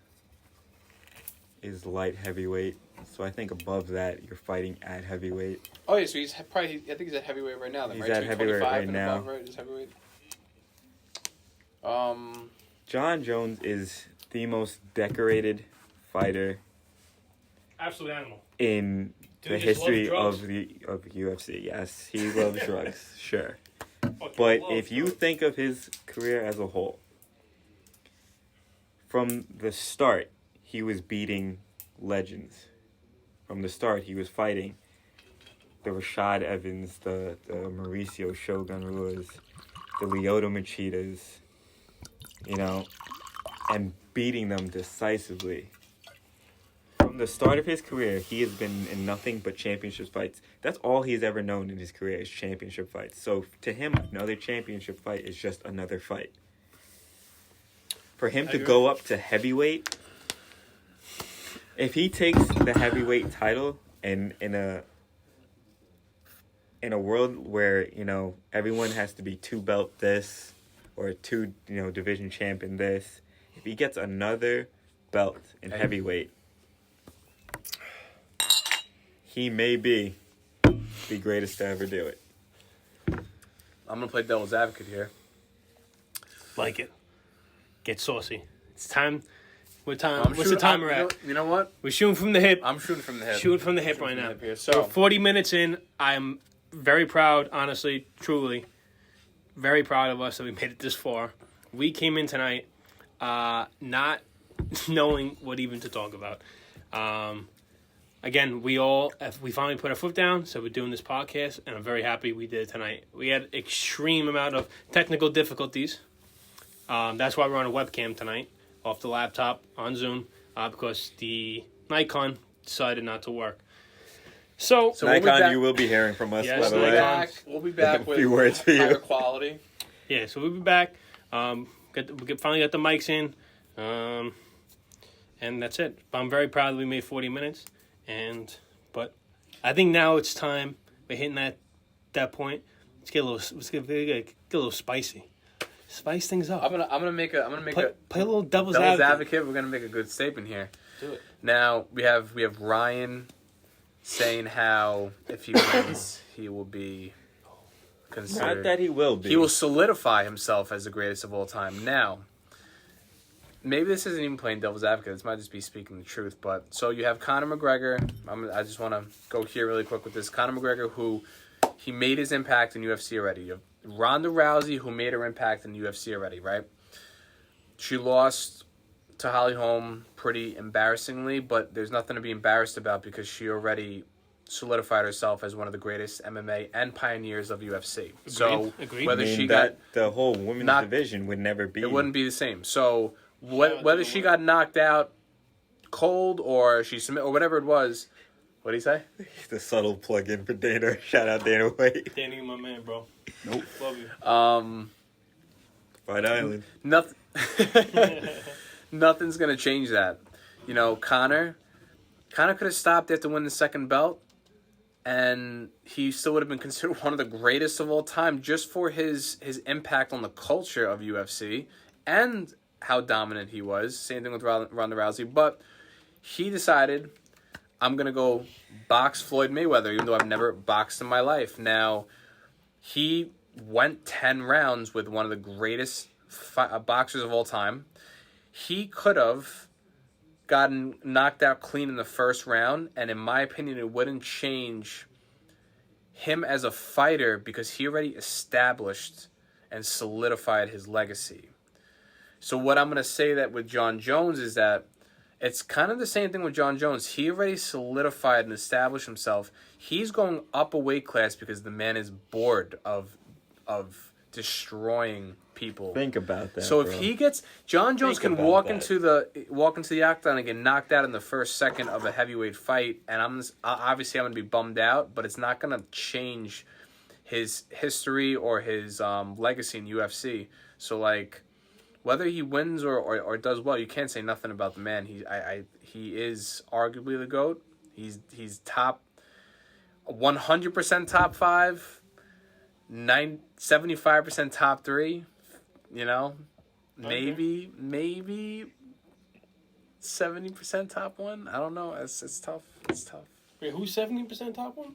light heavyweight. So I think above that, you're fighting at heavyweight. Oh, yeah, so he's probably, I think he's at heavyweight right now. Then, He's right? at heavyweight right now. Above, right? Is heavyweight? John Jones is the most decorated fighter Absolute animal. in Dude the just history loves of UFC. Yes, he loves drugs, sure. Fucking But loves if you drugs. think of his career as a whole, from the start, he was beating legends. From the start, he was fighting the Rashad Evans, the Mauricio Shogun Ruiz, the Lyoto Machitas, and beating them decisively. From from the start of his career, he has been in nothing but championship fights. That's all he's ever known in his career is championship fights. So to him, another championship fight is just another fight. For him to go up to heavyweight, if he takes the heavyweight title and in a world where, everyone has to be 2-belt this or 2, division champion this, if he gets another belt in heavyweight, he may be the greatest to ever do it. I'm going to play devil's advocate here. Like it. Get saucy. It's time. What's the timer at? You know what? We're shooting from the hip. I'm shooting from the hip. Shooting from the hip right now. So, we're 40 minutes in. I'm very proud, honestly, truly. Very proud of us that we made it this far. We came in tonight not knowing what even to talk about. Again, we finally put our foot down, so we're doing this podcast, and I'm very happy we did it tonight. We had extreme amount of technical difficulties. That's why we're on a webcam tonight, off the laptop, on Zoom, because the Nikon decided not to work. So Nikon, you will be hearing from us, yes, by the way. We'll be back with a few words for higher you. quality. Yeah, so we'll be back. We finally got the mics in, and that's it. But I'm very proud that we made 40 minutes, but I think now it's time. We're hitting that point. Let's get a little spicy. Spice things up. I'm gonna make a play a little devil's advocate. We're gonna make a good statement here. Do it. Now we have Ryan saying how if he wins, he will be considered. Not that he will be. He will solidify himself as the greatest of all time. Now, maybe this isn't even playing devil's advocate. This might just be speaking the truth. But so you have Conor McGregor. I just want to go here really quick with this. Conor McGregor, who he made his impact in UFC already. You have Ronda Rousey, who made her impact in UFC already, right? She lost to Holly Holm pretty embarrassingly, but there's nothing to be embarrassed about because she already solidified herself as one of the greatest MMA and pioneers of UFC. Agreed. Whether she got the whole women's division would never be. It wouldn't be the same. So whether she got knocked out cold or she submit or whatever it was, what did he say? The subtle plug-in for Dana. Shout out Dana White. Dana, my man, bro. Nope. Love you. Fight Island. Nothing's gonna change that. Conor could have stopped after winning the second belt, and he still would have been considered one of the greatest of all time just for his impact on the culture of UFC and how dominant he was. Same thing with Ronda Rousey, but he decided, I'm going to go box Floyd Mayweather, even though I've never boxed in my life. Now, he went 10 rounds with one of the greatest boxers of all time. He could have gotten knocked out clean in the first round, and in my opinion, it wouldn't change him as a fighter because he already established and solidified his legacy. So what I'm going to say that with John Jones is that it's kind of the same thing with John Jones. He already solidified and established himself. He's going up a weight class because the man is bored of destroying people. Think about that. So if he gets John Jones can walk into the octagon and get knocked out in the first second of a heavyweight fight, and I'm going to be bummed out, but it's not going to change his history or his legacy in UFC. So whether he wins or does well, you can't say nothing about the man. He is arguably the GOAT. He's top 100% top 5, 75% top 3. Maybe 70% top 1. I don't know. It's tough. It's tough. Wait, who's 70% top 1?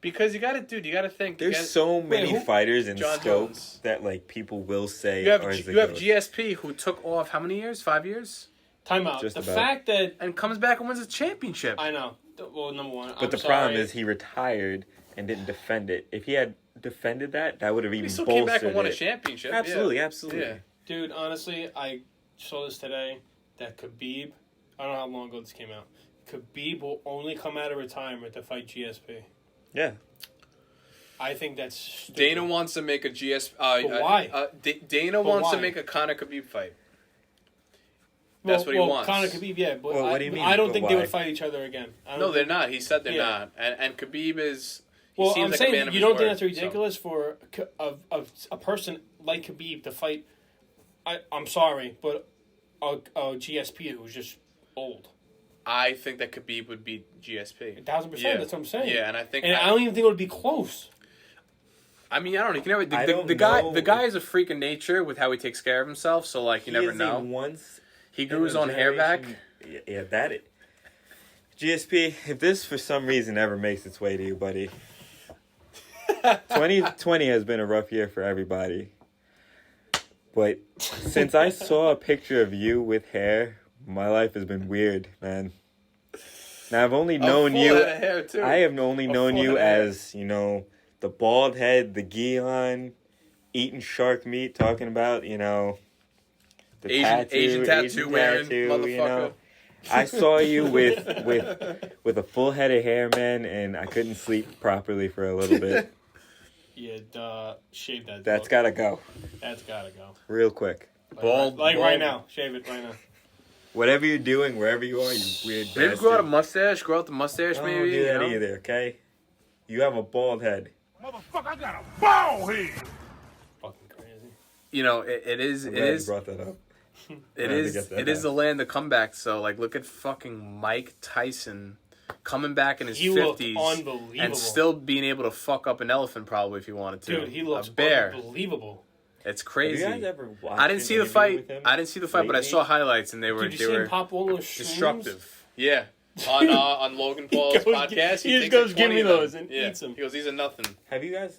Because you got to think. There's so many fighters in John scope Jones. that people will say. You have GSP who took off how many years? 5 years. Time out. Just the about. fact that And comes back and wins a championship. I know. Well, number one. But the problem is he retired and didn't defend it. If he had defended that would have even He still bolstered came back and won a it. championship. Absolutely, Yeah. absolutely. Yeah. Dude, honestly, I saw this today that Khabib, I don't know how long ago this came out, Khabib will only come out of retirement to fight GSP. Yeah. I think that's stupid. Dana wants to make a GSP. But why? Dana wants why? to make a Conor Khabib fight. That's what he wants. Conor Khabib, yeah, but Well, what do you mean, I don't but think they why? would fight each other again. No, they're not. He said they're Yeah. not. And Khabib is. Well, seems I'm like a saying man of you his don't think word, that's ridiculous for a person like Khabib to fight. I'm sorry, but a GSP who's just old. I think that Khabib would beat GSP. 1,000%. Yeah. That's what I'm saying. Yeah, and I think I don't even think it would be close. I mean, I don't know. You can never. I don't The guy. know. The guy is a freak of nature with how he takes care of himself. So like, you never is know. a once He in grew his a own hair back. generation- Yeah, that it. GSP, if this for some reason ever makes its way to you, buddy. 2020 has been a rough year for everybody. But since I saw a picture of you with hair, my life has been weird, man. Now I've only known full you. head of hair, too. I have only known full you head of hair. as, the bald head, the gi on, eating shark meat, talking about, the Asian tattoo wearing motherfucker. I saw you with a full head of hair, man, and I couldn't sleep properly for a little bit. Yeah, shave that. That's gotta go, That's gotta go. real quick. Bald. Like bald. right now. Shave it right now. Whatever you're doing, wherever you are, you weird Maybe bastard. grow out a mustache. Grow out the mustache, Don't maybe. do that you know? either, okay? You have a bald head. Motherfucker, I got a bald head. Fucking crazy. You know, it is. I'm It glad is. you brought that up. It Glad to is. get that It is out. the land of comebacks. So like, look at fucking Mike Tyson coming back in his He looked 50s unbelievable. and still being able to fuck up an elephant probably if he wanted to. Dude, he looks a bear. unbelievable. It's Have crazy. you guys ever watched I didn't see the an interview fight. with him I didn't see the fight, but I lately? saw highlights and they were Did you see him pop all those shrooms? destructive. Yeah. On Logan Paul's goes, podcast, he just takes goes, like "Give 20 me of them." those," and yeah. eats them. He goes, "These are nothing." Have you guys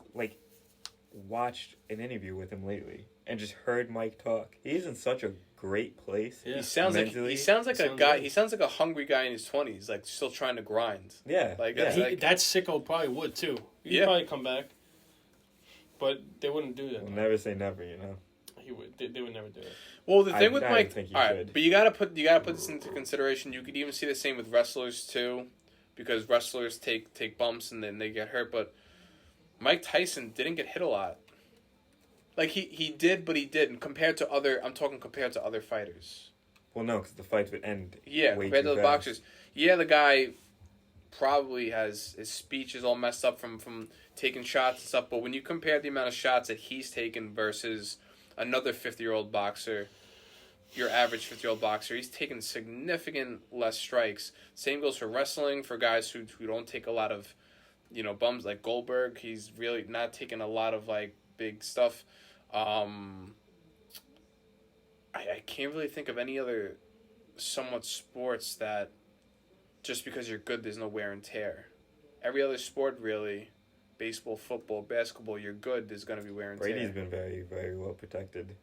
watched an interview with him lately and just heard Mike talk? He's in such a great place. Yeah. He sounds like Mentally, a sounds guy. good. He sounds like a hungry guy in his 20s, like still trying to grind. Yeah, Like, yeah. that's like- That sicko probably would too. He'd Yeah. probably come back. But they wouldn't do that. We'll never say never, He would. They would never do it. Well, the thing with I Mike, think you all right, should. but you gotta put this into consideration. You could even see the same with wrestlers too, because wrestlers take bumps and then they get hurt. But Mike Tyson didn't get hit a lot. Like he did, but he didn't compared to other. I'm talking compared to other fighters. Well, no, because the fights would end. Yeah, way compared too to the fast. boxers. Yeah, the guy probably has his speech is all messed up from taking shots and stuff. But when you compare the amount of shots that he's taken versus another 50-year-old boxer, your average 50-year-old boxer, he's taken significant less strikes. Same goes for wrestling for guys who don't take a lot of, bums like Goldberg. He's really not taking a lot of like big stuff. I can't really think of any other somewhat sports that just because you're good, there's no wear and tear. Every other sport, really, baseball, football, basketball, you're good, there's going to be wear and Brady's tear. been very, very well protected,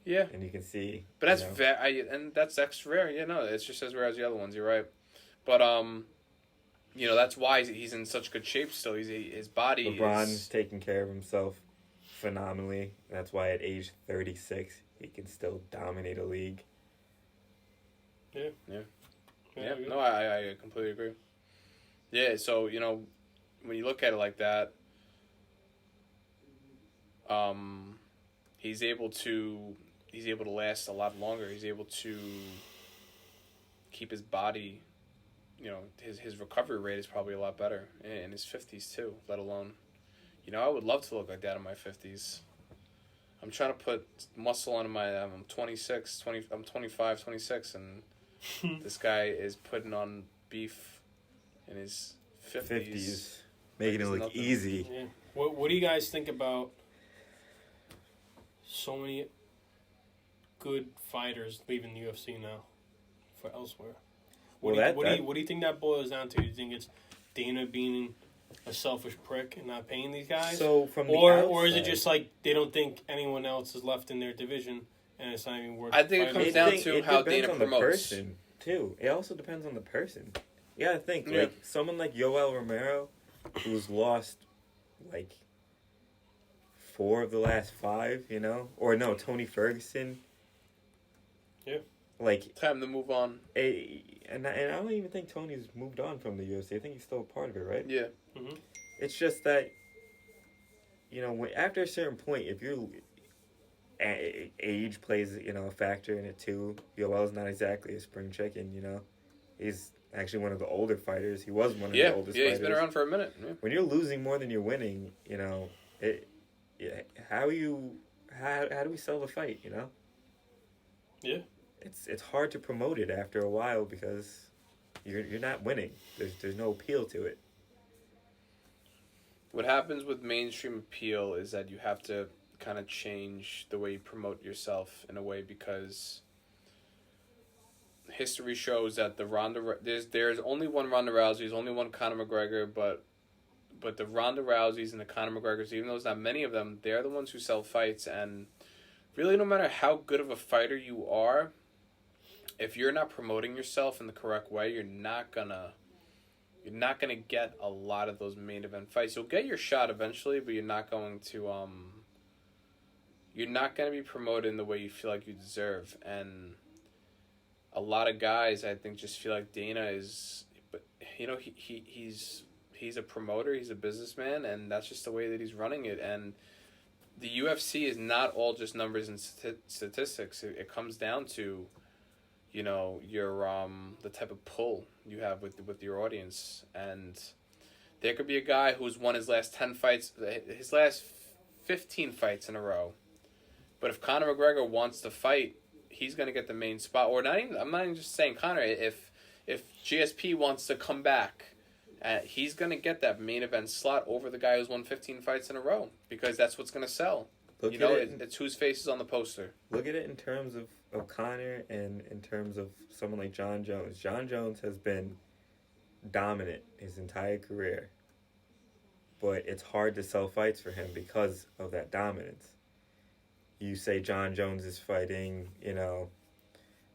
Yeah, and you can see. but that's you know, and that's extra rare. Yeah, no, it's just as rare as the other ones. You're right, but that's why he's in such good shape still. His body. LeBron's is... taking care of himself phenomenally. That's why at age 36 he can still dominate a league. Yeah, no, I completely agree. Yeah, so when you look at it like that, he's able to last a lot longer. He's able to keep his body, his recovery rate is probably a lot better in his 50s too, let alone, I would love to look like that in my 50s. I'm trying to put muscle on I'm 26, I'm 25, 26, and this guy is putting on beef in his 50s. Making it Like look nothing. easy. Yeah. What do you guys think about so many good fighters leaving the UFC now for elsewhere? What do you think that boils down to? Do you think it's Dana being a selfish prick and not paying these guys? So from the or is it outside- just like they don't think anyone else is left in their division and it's not even worth I think it fighting comes for? down to how depends Dana on promotes. the person too. It also depends on the person. You gotta think, Yeah. like someone like Yoel Romero, who's lost like 4 of the last 5, or no, Tony Ferguson. Yeah. Like, Time to move on. and I don't even think Tony's moved on from the UFC. I think he's still a part of it, right? Yeah. It's just that, after a certain point, if you're age plays, a factor in it too. Yoel's not exactly a spring chicken, He's actually one of the older fighters. He was one of the oldest fighters. Yeah, he's been around for a minute. Yeah. When you're losing more than you're winning, how do we sell the fight, Yeah. It's hard to promote it after a while because you're not winning. There's no appeal to it. What happens with mainstream appeal is that you have to kind of change the way you promote yourself in a way, because history shows that there's only one Ronda Rousey, there's only one Conor McGregor, but the Ronda Rouseys and the Conor McGregors, even though there's not many of them, they're the ones who sell fights. And really, no matter how good of a fighter you are, if you're not promoting yourself in the correct way, you're not gonna get a lot of those main event fights. You'll get your shot eventually, but you're not going to be promoted in the way you feel like you deserve. And a lot of guys, I think, just feel like Dana is, but he's a promoter, he's a businessman, and that's just the way that he's running it. And the UFC is not all just numbers and statistics. It comes down to, your the type of pull you have with your audience. And there could be a guy who's won his last 10 fights, his last 15 fights in a row. But if Conor McGregor wants to fight, he's going to get the main spot. Or I'm not even just saying Conor. If GSP wants to come back, he's going to get that main event slot over the guy who's won 15 fights in a row, because that's what's going to sell. It's whose face is on the poster. Look at it in terms of Conor and in terms of someone like John Jones. John Jones has been dominant his entire career, but it's hard to sell fights for him because of that dominance. You say John Jones is fighting,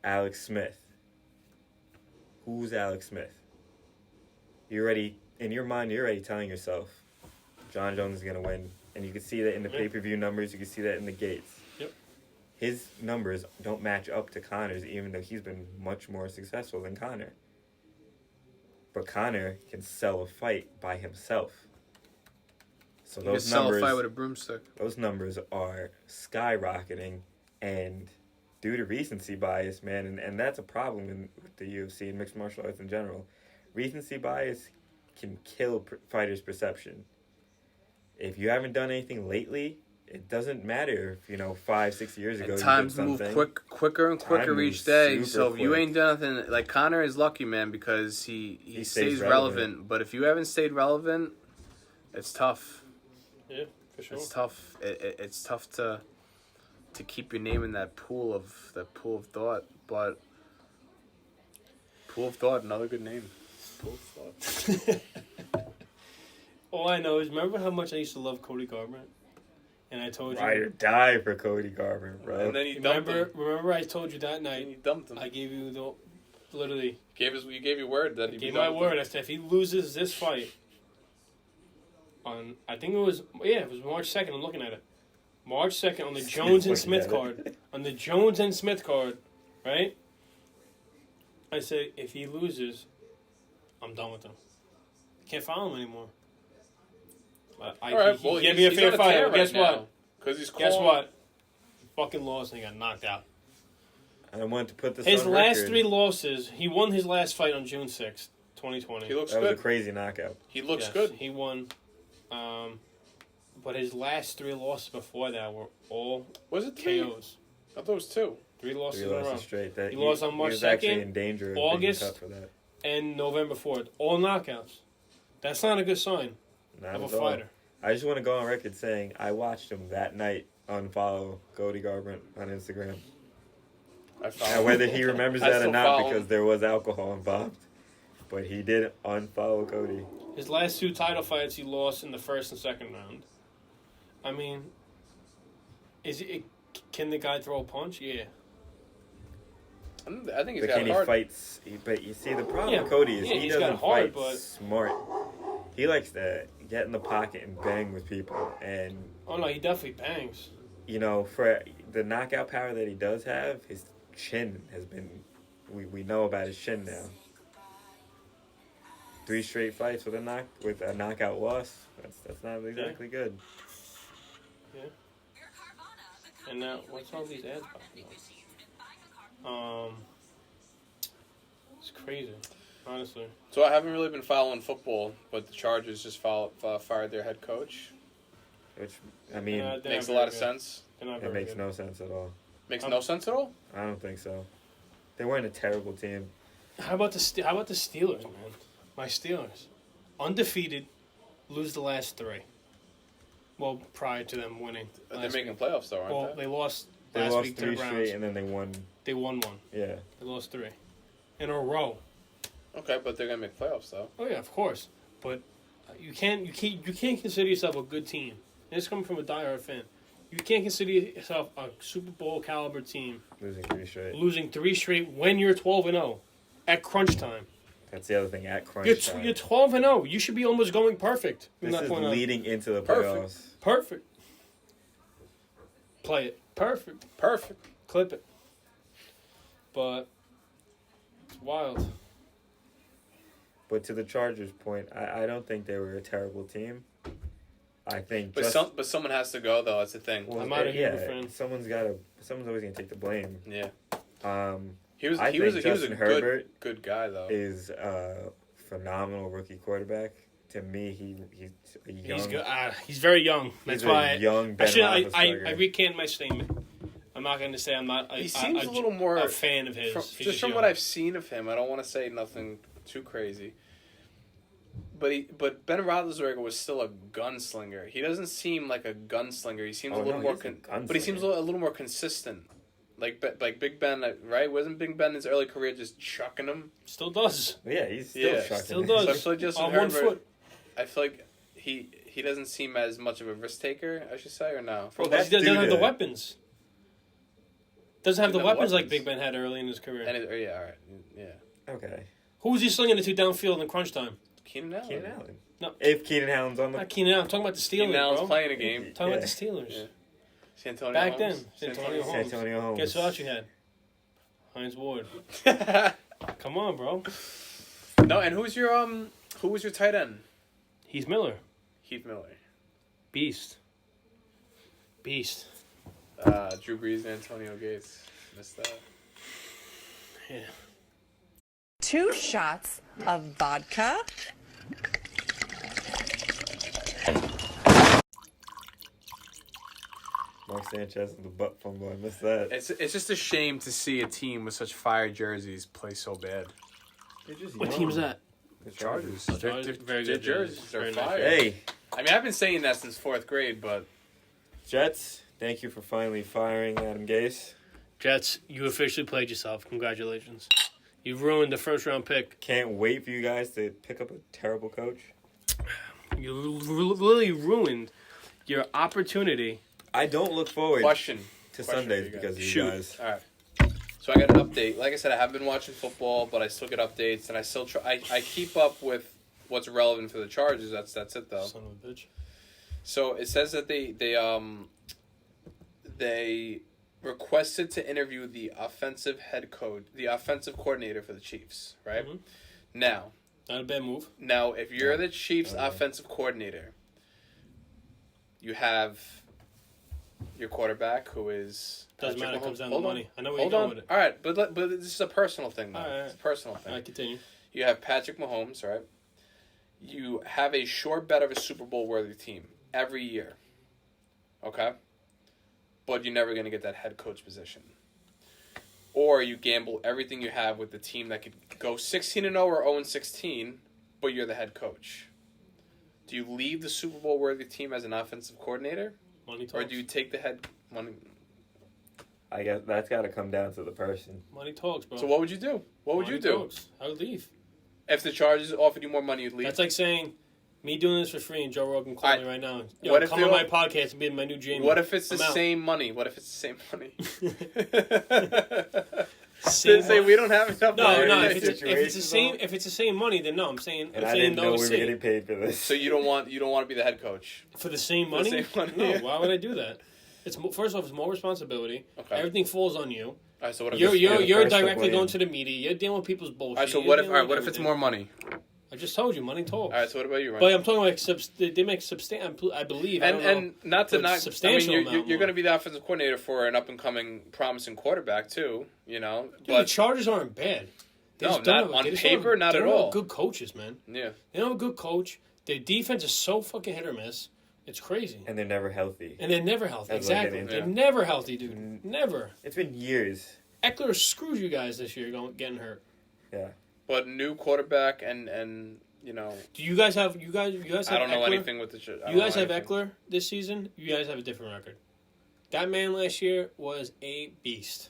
Alex Smith. Who's Alex Smith? In your mind, you're already telling yourself John Jones is going to win. And you can see that in the pay-per-view numbers. You can see that in the gates. Yep. His numbers don't match up to Conor's, even though he's been much more successful than Conor. But Conor can sell a fight by himself. So those numbers, sell a fight with a broomstick. Those numbers are skyrocketing, and due to recency bias, man, and that's a problem with the UFC and mixed martial arts in general. Recency bias can kill fighters' perception. If you haven't done anything lately, it doesn't matter if 5-6 years ago. And times move quicker and quicker each day. So if you ain't done nothing, like Conor is lucky, man, because he stays relevant. But if you haven't stayed relevant, it's tough. Yeah, for sure. It's tough. It's tough to keep your name in that pool of thought. But pool of thought, another good name. Pool of thought. All I know is, remember how much I used to love Cody Garbrandt? And I told you... Ride or die for Cody Garbrandt, bro. And then you dumped him. Remember I told you that night... And you dumped him. I gave you literally... You gave your word that he'd be dumped. I gave my word. I said, if he loses this fight on... I think it was March 2nd. I'm looking at it. March 2nd on the Jones and Smith card. On the Jones and Smith card, right? I said, if he loses, I'm done with him. I can't follow him anymore. He gave me a fair fight. Well, guess what? Guess what? He fucking lost and he got knocked out. I wanted to put this his on last record. 3 losses, he won his last fight on June 6th, 2020. He looks good. good. That was a crazy knockout. He looks good. He won. But his last 3 losses before that were all was it 3? KOs. I thought it was 2. 3 losses in a row. 3 losses straight. He lost on March 2nd. He was actually in danger of August, being cut for that. And November 4th. All knockouts. That's not a good sign of a fighter. I just want to go on record saying I watched him that night unfollow Cody Garbrandt on Instagram. Now, whether he remembers that or not, because there was alcohol involved, but he did unfollow Cody. His last 2 title fights he lost in the first and second round. I mean, can the guy throw a punch? Yeah. I think he's got hard. Fights, but you see, the problem with Cody is he doesn't fight smart. He likes to get in the pocket and bang with people. And oh, no, he definitely bangs. For the knockout power that he does have, his chin has been... We know about his chin now. 3 straight fights with a knockout loss. That's not exactly good. Yeah. And now, what's all these ads popping up? It's crazy, honestly. So I haven't really been following football, but the Chargers just fired their head coach. Which, I mean, makes a lot of sense. It makes no sense at all. Makes no sense at all? I don't think so. They weren't a terrible team. How about the Steelers, man? My Steelers. Undefeated, lose the last 3. Well, prior to them winning. They're making playoffs, though, aren't they lost They last lost week to 3 the Browns. straight, and then they won. They won 1. Yeah. They lost 3 in a row. Okay, but they're gonna make playoffs, though. Oh yeah, of course. But you can't consider yourself a good team. And it's coming from a diehard fan. You can't consider yourself a Super Bowl caliber team Losing 3 straight. losing 3 straight when you're 12-0 at crunch time. That's the other thing, at crunch time. You're 12-0. You should be almost going perfect. This is leading into the Perfect. playoffs. Perfect. Play it. Perfect. Clip it. But it's wild. But to the Chargers' point, I don't think they were a terrible team. I think But someone has to go, though. That's the thing. I'm not a Huber fan. Someone's always gonna take the blame. Yeah. He was a good guy, though. Is a phenomenal rookie quarterback. To me, he's a young. He's good. He's very young. That's why young Ben I recant my statement. I'm not going to say I'm not. He seems a little more a fan of his. From what I've seen of him, I don't want to say nothing too crazy. But Ben Roethlisberger was still a gunslinger. He doesn't seem like a gunslinger. He seems a little more, but he seems a little more consistent. Like Big Ben, right? Wasn't Big Ben in his early career just chucking him? Still does. Yeah, he's still chucking. Still does. So I feel like Justin on Herbert, 1 foot. I feel like he doesn't seem as much of a risk taker, I should say, or no? He doesn't have the weapons. Doesn't have the weapons like Big Ben had early in his career. All right, yeah. Okay. Who was he slinging it to downfield in crunch time? Keenan Allen. No. If Keenan Allen's on the... Not Keenan Allen. I'm talking about the Steelers, Keenan Allen's bro. playing a game. Talking about the Steelers. Yeah. Santonio Back Holmes. then. Santonio Holmes. Guess what else you had? Hines Ward. Come on, bro. No, and who was your tight end? Heath Miller. Beast. Drew Brees and Antonio Gates. Missed that. Yeah. 2 shots of vodka. Mark Sanchez and the butt fumble. I missed that. It's just a shame to see a team with such fire jerseys play so bad. What team is that? The Chargers. They're very good jerseys. They're Very fire. nice. Hey, I mean, I've been saying that since 4th grade, but Jets, thank you for finally firing Adam Gase. Jets, you officially played yourself. Congratulations. You've ruined the first-round pick. Can't wait for you guys to pick up a terrible coach. You literally ruined your opportunity. I don't look forward question to for you Sundays guys. because of Shoot. you guys. All right. So I got an update. Like I said, I have been watching football, but I still get updates, and I still try. I keep up with what's relevant for the Chargers. That's it, though. Son of a bitch. So it says that they requested to interview the offensive coordinator for the Chiefs. Right Mhm. now, Not a bad move. if you're the Chiefs' offensive coordinator, you have your quarterback, who is Doesn't matter. It Mahomes. comes down to Hold on. money. I know where Hold you're on. going with it. All right, but this is a personal thing, though. All right. It's a personal thing. All right, continue. You have Patrick Mahomes, right? You have a sure bet of a Super Bowl worthy team every year. Okay? But you're never going to get that head coach position. Or you gamble everything you have with the team that could go 16-0 or 0-16, but you're the head coach. Do you leave the Super Bowl worthy team as an offensive coordinator? Money talks. Or do you take the head money? I guess that's got to come down to the person. Money talks, bro. So what would you do? What would Money you do? talks. I would leave. If the Chargers offered you more money, you'd leave? That's like saying me doing this for free and Joe Rogan calling me right now. Yo, what if come on my podcast and be my new Jamie. What if it's the I'm out. same money? What if it's the same money? Same Say money? we don't have enough money. No. in If this it's the same, situation, if it's the same money, then no. I'm saying And I saying didn't know no we to were C. getting paid for this. So you don't want to be the head coach. For the same For the money? same money, No, yeah. why would I do that? First off, it's more responsibility. Okay. Everything falls on you. All right. So what if You're the you're first to directly blame. going to the media. You're dealing with people's bullshit. all right. So You're what if dealing with it's everything. more money? I just told you, money talks. All right, so what about you, Ryan? But I'm talking like they make substantial. I believe. And not to not. Substantial. I mean, you're going to be the offensive coordinator for an up and coming, promising quarterback too. You know, Dude, but the Chargers aren't bad. no, not on paper, not at all. Good coaches, man. Yeah, they don't have a good coach. Their defense is so fucking hit or miss. It's crazy. And they're never healthy. Exactly. They're never healthy, dude. Never. It's been years. Eckler screwed you guys this year getting hurt. Yeah. but new quarterback and you know. Do you guys have you guys have I don't know Eckler? anything with the shit. You guys have Eckler this season. You guys have a different record. That man last year was a beast.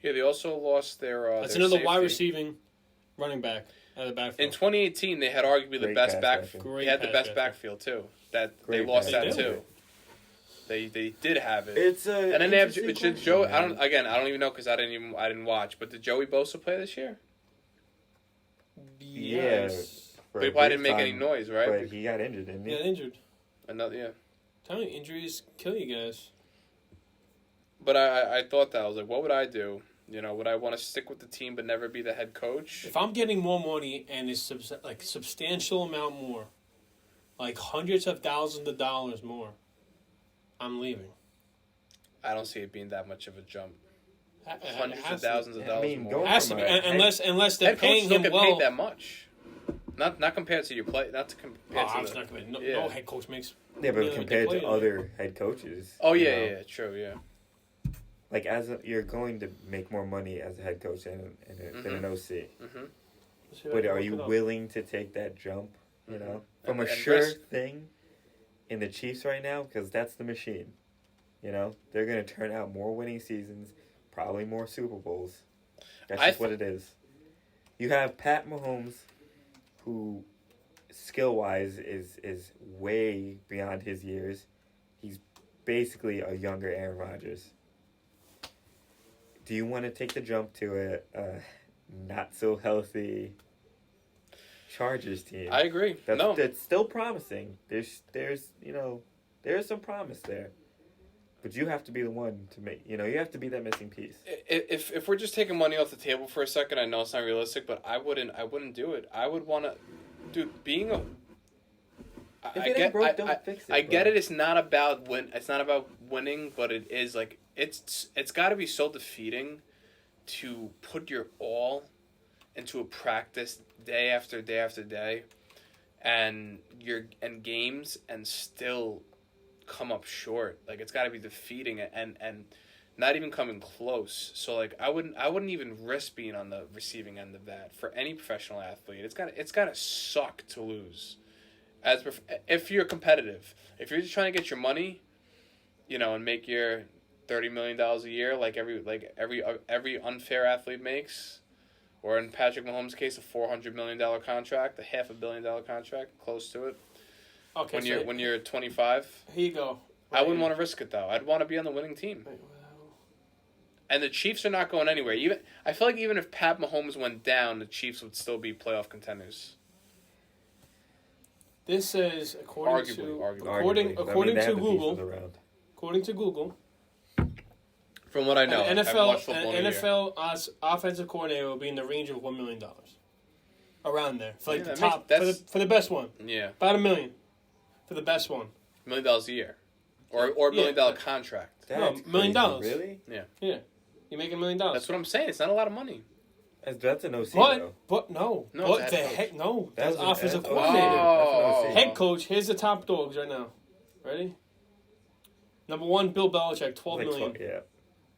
Yeah, they also lost their. That's their another safety. wide receiving running back out of the backfield. In 2018, they had arguably the Great best pass backfield. catching. They had the Great best pass backfield too. That Great they lost pass that catching. too. They did have it. It's a. And then they have interesting Joe. question, man. I don't even know because I didn't watch. But did Joey Bosa play this year? Yeah. But for he a probably brief didn't make any time, noise, right? But he got injured, didn't He he? got injured. Another yeah. I'm telling you, injuries kill you guys. But I thought that I was like, what would I do? You know, would I want to stick with the team but never be the head coach? If I'm getting more money and it's substantial amount more, like hundreds of thousands of dollars more, I'm leaving. I don't see it being that much of a jump. It Hundreds has of to. thousands of I dollars mean, more. go It has to be, from a unless they're Head paying coaches don't him get well. paid that much. Not compared to your play. Not to compare Oh, to I was the, not gonna. No, yeah. no head coach makes. Yeah, but Yeah, compared they to play other head coaches. Oh you yeah, know, yeah, true, yeah. Like you're going to make more money as a head coach than an OC. Mm-hmm. But are you willing to take that jump? You know, from a And sure risk- thing in the Chiefs right now, because that's the machine. You know, they're going to turn out more winning seasons, probably more Super Bowls. That's just what it is. You have Pat Mahomes, who skill-wise is way beyond his years. He's basically a younger Aaron Rodgers. Do you want to take the jump to a not so healthy Chargers team? I agree. That's still promising. There's some promise there. But you have to be the one to make, you have to be that missing piece. If we're just taking money off the table for a second, I know it's not realistic, but I wouldn't do it. I would want to, dude. Being a, If it ain't broke, don't fix it. I get bro. it. It's not about It's not about winning, but it is like it's got to be so defeating to put your all into a practice day after day after day, and games and still come up short. Like it's got to be defeating and not even coming close. So like I wouldn't even risk being on the receiving end of that for any professional athlete. It's got to suck to lose. If you're competitive, if you're just trying to get your money, and make your $30 million a year like every unfair athlete makes, or in Patrick Mahomes' case, a $400 million contract, a $500 million contract, close to it. Okay. When you're 25, Here you go. I wouldn't want to risk it though. I'd want to be on the winning team. And the Chiefs are not going anywhere. I feel like even if Pat Mahomes went down, the Chiefs would still be playoff contenders. This is according to Google. According to Google, from what I know, an I've watched football in a year. NFL offensive coordinator will be in the range of $1 million, around there for Yeah, the that top makes- for the best one. Yeah, About $1 million for the best one. $1 million a year, or $1 million contract. That's $1 million. crazy. Really? Yeah, you make $1 million. That's what I'm saying. It's not a lot of money. That's an OC though. But no, No, but it's the a head head no, That's that's an offensive OC. coordinator. Oh. That's an OC. Head coach. Here's the top dogs right now. Ready? Number 1, Bill Belichick, $12 Like million. yeah.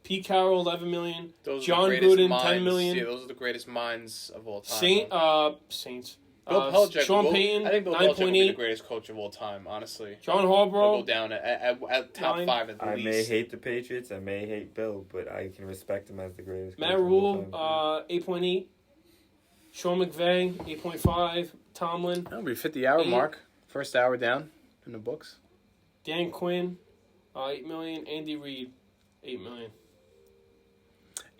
Pete Carroll, $11 million. Those are John the greatest Gruden, minds. $10 million. Yeah, those are the greatest minds of all time. Saints. Bill Belichick. Sean Payton, I think Bill Belichick will be the 9.8. greatest coach of all time. Honestly, John he'll go Harbaugh, down at top 9. 5 at I least. may hate the Patriots, I may hate Bill, but I can respect him as the greatest. Matt coach of all Rule, time. 8.8. Sean McVay, 8.5. Tomlin, That'll be 50-hour 8. mark. First hour down in the books. Dan Quinn, $8 million. Andy Reid, $8 million.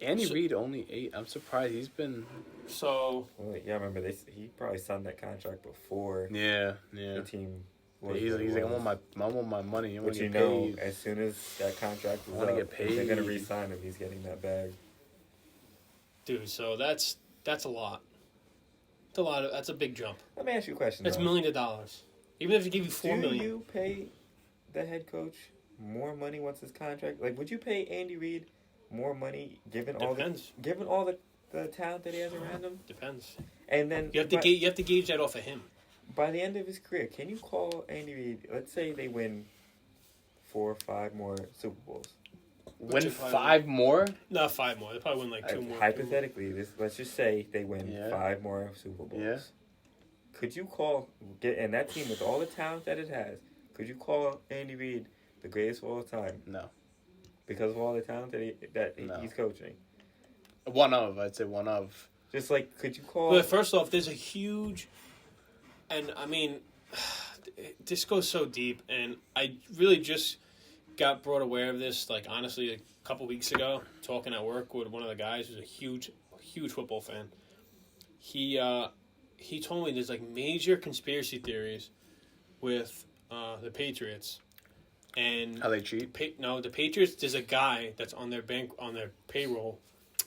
Andy Reid only 8. I'm surprised he's been. So Well, yeah, I remember he probably signed that contract before Yeah. the team. He's what it like, I was. want my money. I want But to you get know, paid. as soon as that contract is I wanna up, get if they're gonna paid. re-sign him. He's getting that bag. dude, so that's a lot. That's a big jump. Let me ask you a question. That's though. millions of dollars. Even if you give you $4 million. Do you pay the head coach more money once his contract? Like, would you pay Andy Reid more money given all the talent that he has around him? Depends. And then You have to gauge that off of him. By the end of his career, can you call Andy Reid? Let's say they win 4 or 5 more Super Bowls. Win 5 more? No, 5 more. They probably win like 2 more. Hypothetically, let's just say they win 5 more Super Bowls. Yeah. Could you and that team with all the talent that it has, could you call Andy Reid the greatest of all time? No. Because of all the talent that he's coaching? I'd say one of. Just like, could you call... But first off, there's a huge... And, I mean, this goes so deep, and I really just got brought aware of this, like, honestly, a couple weeks ago, talking at work with one of the guys who's a huge football fan. He told me there's, like, major conspiracy theories with the Patriots. And how they cheat? The Patriots, there's a guy that's on their payroll,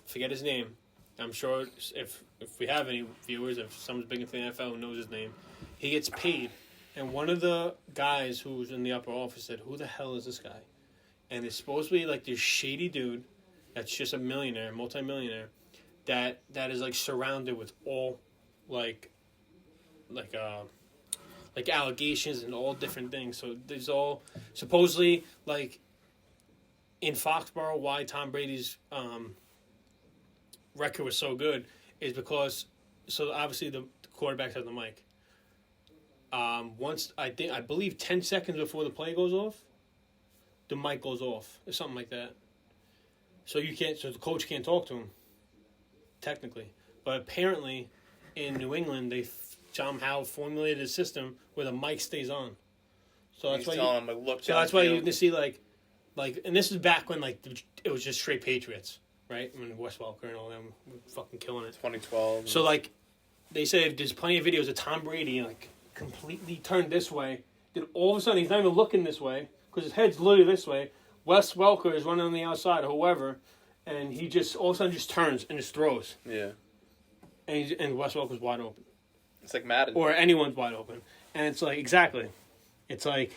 forget his name. I'm sure if we have any viewers, if someone's big into the NFL who knows his name, he gets paid. And one of the guys who's in the upper office said, "Who the hell is this guy?" And it's supposedly like this shady dude that's just a millionaire, multimillionaire, that is like surrounded with all like allegations and all different things. So there's all supposedly like in Foxborough why Tom Brady's record was so good is because obviously the quarterbacks have the mic. Once I believe 10 seconds before the play goes off, the mic goes off or something like that. So the coach can't talk to him technically. But apparently in New England they somehow formulated a system where the mic stays on. So that's why you can see like and this is back when like it was just straight Patriots. Right? When Wes Welker and all them were fucking killing it. 2012. So, like, they say there's plenty of videos of Tom Brady, like, completely turned this way. Then all of a sudden, he's not even looking this way, because his head's literally this way. Wes Welker is running on the outside, or whoever, and he just, all of a sudden, just turns and just throws. Yeah. And Wes Welker's wide open. It's like Madden. Or anyone's wide open. And it's like, exactly. It's like,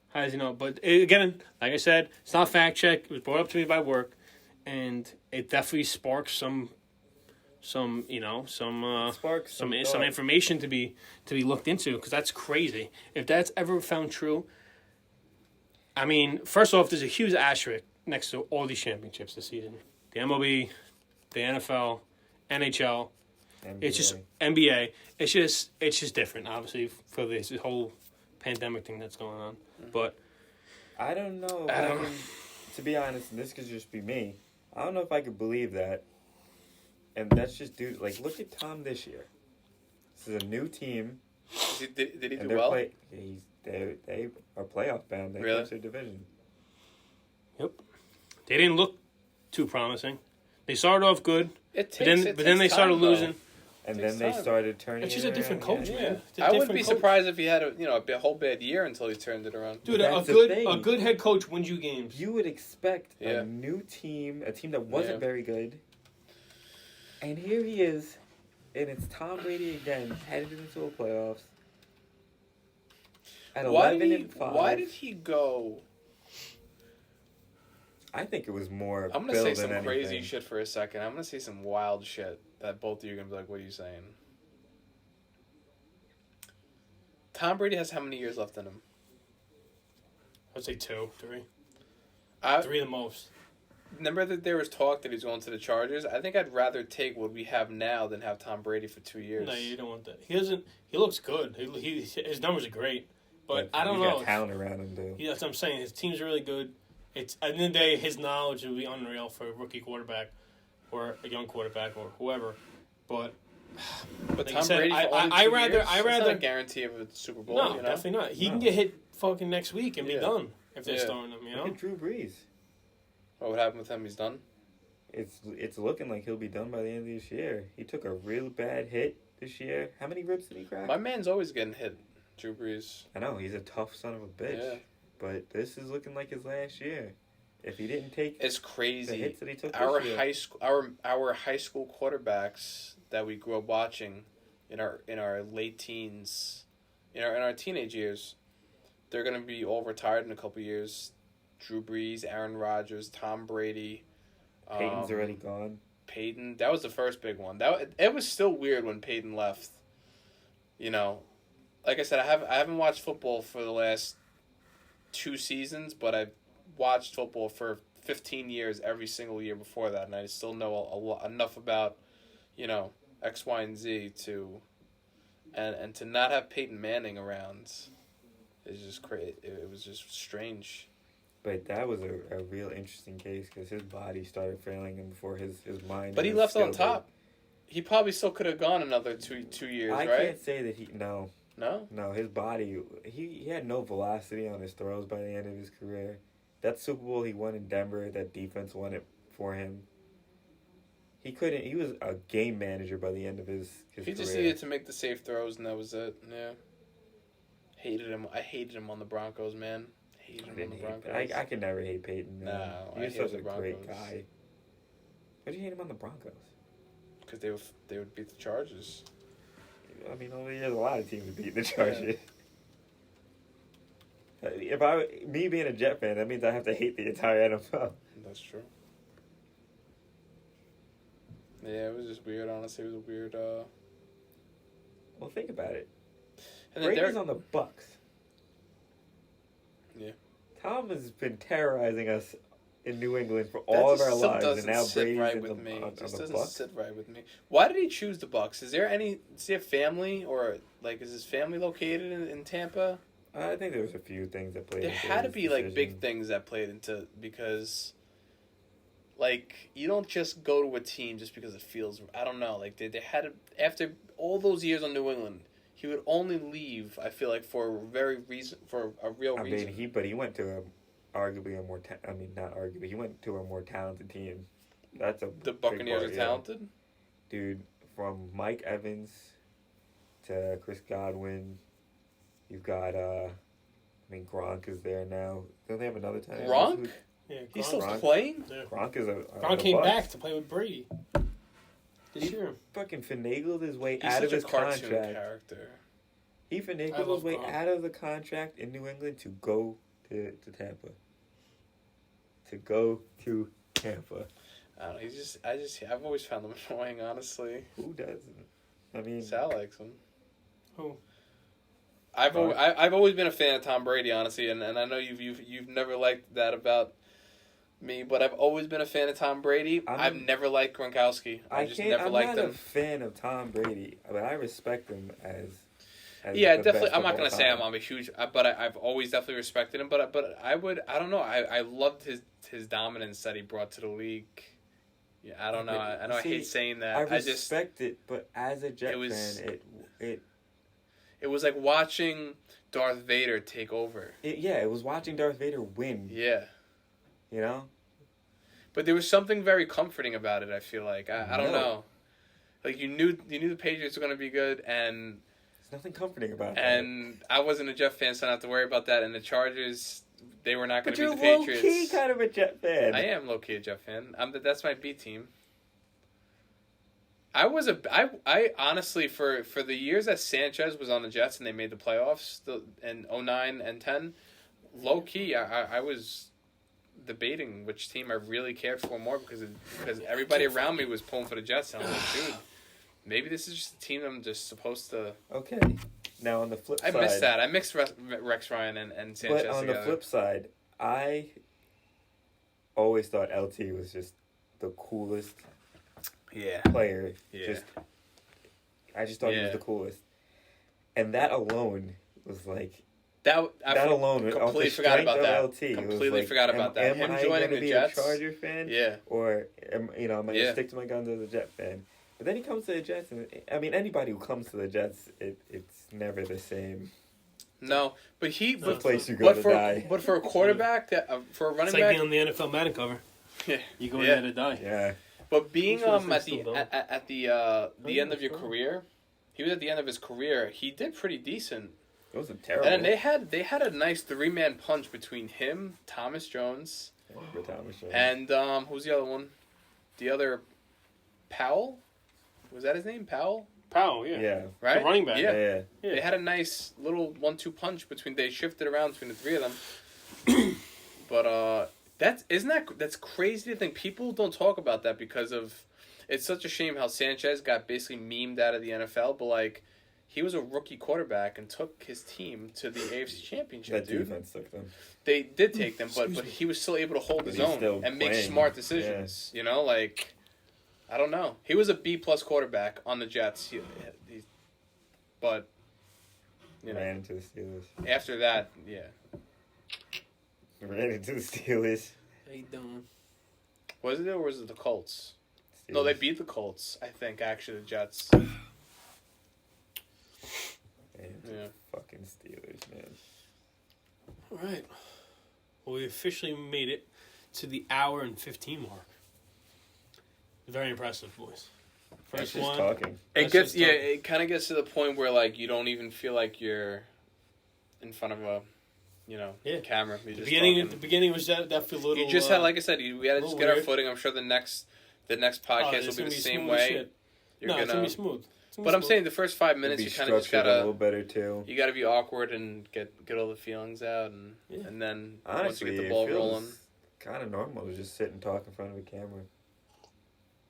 how does he know? But, again, like I said, it's not fact-checked. It was brought up to me by work. And it definitely sparks some information to be looked into, because that's crazy. If that's ever found true, I mean, first off, there's a huge asterisk next to all these championships this season: the MLB, the NFL, NHL. NBA. It's just NBA. It's just different, obviously, for this whole pandemic thing that's going on. But I don't know. To be honest, and this could just be me. I don't know if I could believe that. And that's just dude. Like, look at Tom this year. This is a new team. Did he do well? They are playoff bound. They clinched their division. Yep. They didn't look too promising. They started off good, but then they started losing. And then they started turning. It's just a different coach, man. I wouldn't be surprised if he had a whole bad year until he turned it around. Dude, a good head coach wins you games. You would expect a new team, a team that wasn't very good, and here he is, and it's Tom Brady again, headed into the playoffs at 11-5. Why did he go? I think it was more. I'm gonna say some crazy shit for a second. I'm gonna say some wild shit that both of you are gonna be like, "What are you saying?" Tom Brady has how many years left in him? I'd say 2, 3. 3 the most. Remember that there was talk that he's going to the Chargers? I think I'd rather take what we have now than have Tom Brady for 2 years. No, you don't want that. He doesn't. He looks good. His numbers are great, but I don't know. He's got talent around him, dude. Yeah, that's what I'm saying. His team's really good. It's at the end of the day, his knowledge will be unreal for a rookie quarterback or a young quarterback or whoever. But like Tom Brady, I rather not a guarantee of a Super Bowl. No, definitely not. He can get hit fucking next week and be done if they're starting him. Look at Drew Brees. What happened with him? He's done. It's looking like he'll be done by the end of this year. He took a real bad hit this year. How many ribs did he crack? My man's always getting hit, Drew Brees. I know, he's a tough son of a bitch. Yeah. But this is looking like his last year. If he didn't take it's crazy. The hits that he took our high school quarterbacks that we grew up watching in our late teens, in our teenage years, they're gonna be all retired in a couple years. Drew Brees, Aaron Rodgers, Tom Brady. Peyton's already gone. Peyton, that was the first big one. It was still weird when Peyton left. You know, like I said, I haven't watched football for the last 2 seasons, but I've watched football for 15 years every single year before that, and I still know enough about, you know, X, Y, and Z and to not have Peyton Manning around is just crazy. It was just strange. But that was a real interesting case because his body started failing him before his mind. But he left on top. He probably still could have gone another two years, right? I can't say that he... No. No? No, his body... He had no velocity on his throws by the end of his career. That Super Bowl he won in Denver, that defense won it for him. He couldn't... He was a game manager by the end of his He career. just needed to make the safe throws, and that was it. Yeah. Hated him. I hated him on the Broncos, man. I could never hate Peyton. Man. No, he was such a great guy. Why'd you hate him on the Broncos? Because they would beat the Chargers. I mean, only there's a lot of teams beating the Chargers. Yeah. Me being a Jet fan, that means I have to hate the entire NFL. That's true. Yeah, it was just weird. Honestly, it was a weird. Well, think about it. And then Brady's on the Bucks. Yeah. Tom has been terrorizing us in New England for all of our lives, and now Brady's right on with me. the Doesn't Bucks. sit right with me. Why did he choose the Bucks? Does he have family, or like is his family located in Tampa? I think there was a few things that played. There into had to his be like decision. big things that played into, because like you don't just go to a team just because it feels. I don't know. Like they had to, after all those years on New England. He would only leave, I feel like, for a real reason. I mean, he went to arguably a more. Not arguably. He went to a more talented team. That's a. The Buccaneers are talented. Dude, from Mike Evans to Chris Godwin, you've got. Gronk is there now. Don't they have another time? Gronk? Yeah, he's still Gronk. playing. Yeah. Gronk is Gronk came back to play with Brady. This year. Fucking finagled his way He's out of such his a cartoon contract. character. He I finagled love his way Gronk. out of the contract in New England to go to Tampa. To go to Tampa. I don't know. I've always found him annoying, honestly. Who doesn't? I mean, Sal likes him. Who? I've always been a fan of Tom Brady, honestly, and I know you've never liked that about me, but I've always been a fan of Tom Brady. I've never liked Gronkowski. I'm liked not him. a fan of Tom Brady, but I respect him as yeah, the definitely. best I'm not of gonna all say time. I'm a huge, but I've always definitely respected him. But I don't know. I loved his dominance that he brought to the league. Yeah, I don't know. I know I hate saying that. I respect it, but as a Jet fan, it was like watching Darth Vader take over. It was watching Darth Vader win. Yeah. You know? But there was something very comforting about it, I feel like. I don't know. Like you knew the Patriots were going to be good, and there's nothing comforting about that. And I wasn't a Jet fan, so I don't have to worry about that. And the Chargers, they were not going to beat the But you're Patriots. low-key kind of a Jet fan. I am low-key a Jet fan. That's my B team. I honestly, for the years that Sanchez was on the Jets and they made the playoffs in 2009 and 10, low-key, I was debating which team I really cared for more because everybody around me was pulling for the Jets. And I was like, dude, maybe this is just a team I'm just supposed to... Okay. Now, on the flip side... I missed that. I mixed Rex Ryan and Sanchez But on together. the flip side, I always thought LT was just the coolest player. Yeah. I just thought he was the coolest. And that alone was like... That alone, completely forgot about that. LT, completely forgot about that. Him joining the Jets. Am I a Charger fan? Yeah. Or am I going to stick to my guns as a Jet fan? But then he comes to the Jets, and anybody who comes to the Jets, it's never the same. No, but it's the place you go to die. But for a quarterback, for a running back, it's like being on the NFL Madden cover. Yeah, you go in there to die. Yeah. But being at the end of your career, he was at the end of his career. He did pretty decent. It wasn't terrible. And then they had a nice 3-man punch between him, Thomas Jones, and who's the other one? The other Powell. Was that his name? Powell? Powell, yeah. Yeah. right? The running back. Yeah. Yeah. Yeah. They had a nice little 1-2 punch between. They shifted around between the three of them. But that's crazy to think. People don't talk about that because of. It's such a shame how Sanchez got basically memed out of the NFL, but like. He was a rookie quarterback and took his team to the AFC Championship, That dude. defense took them. They did take them, but he was still able to hold But his he's own still and make playing. smart decisions. You know, like I don't know. He was a B+ quarterback on the Jets, but you know, Ran into the Steelers. after that, yeah. Ran into the Steelers. How you doing? Was it or was it the Colts? Steelers. No, they beat the Colts. I think actually the Jets. Man, Yeah. fucking Steelers, man. All right. Well, we officially made it to the hour and 15 mark. Very impressive, boys. That's First just one. talking. It gets it kind of gets to the point where like you don't even feel like you're in front of a, camera. You're The just beginning, talking. the beginning was definitely a little. You just had, like I said, we had to just little get our weird. footing. I'm sure the next podcast will be the same way. You're It's gonna be smooth. But I'm saying the first 5 minutes, Be you kind of just structured a little gotta better too. you gotta be awkward and get all the feelings out, and Yeah. and then Honestly, once you get the ball rolling, kind of normal to just sit and talk in front of a camera.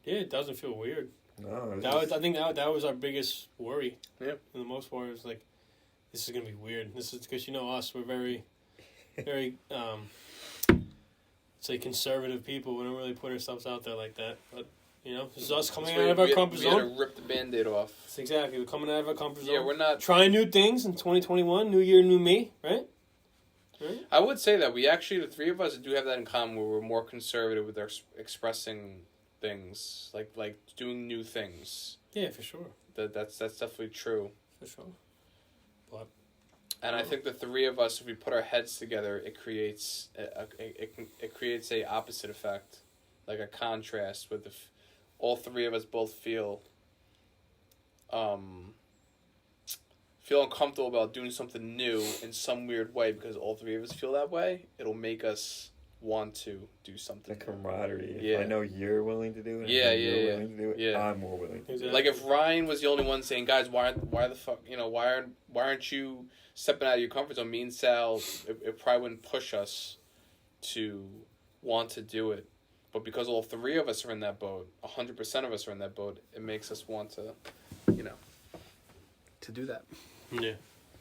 Yeah, it doesn't feel weird. No, it's That was, just- I think that was our biggest worry. Yeah. For the most part, it was like, this is gonna be weird. This is because us, we're very, very, say conservative people. We don't really put ourselves out there like that. But this is us coming out of our comfort we had zone. to rip the Band-Aid off. That's exactly. We're coming out of our comfort zone. Yeah, we're not. Trying new things in 2021. New year, new me. Right. I would say that we actually, the three of us, do have that in common, where we're more conservative with our expressing things, like doing new things. Yeah, for sure. That's definitely true. For sure. But And I think the three of us, if we put our heads together, it creates it creates a opposite effect, like a contrast with all three of us both feel uncomfortable about doing something new in some weird way because all three of us feel that way. It'll make us want to do the something. camaraderie. Yeah. If I know you're willing to do it. Yeah, if you're yeah, willing to do it. yeah. I'm more willing to do it. Exactly. Like if Ryan was the only one saying, "Guys, why the fuck, why aren't you stepping out of your comfort zone?" Me and Sal, it probably wouldn't push us to want to do it. But because all three of us are in that boat, 100% of us are in that boat, it makes us want to, to do that. yeah,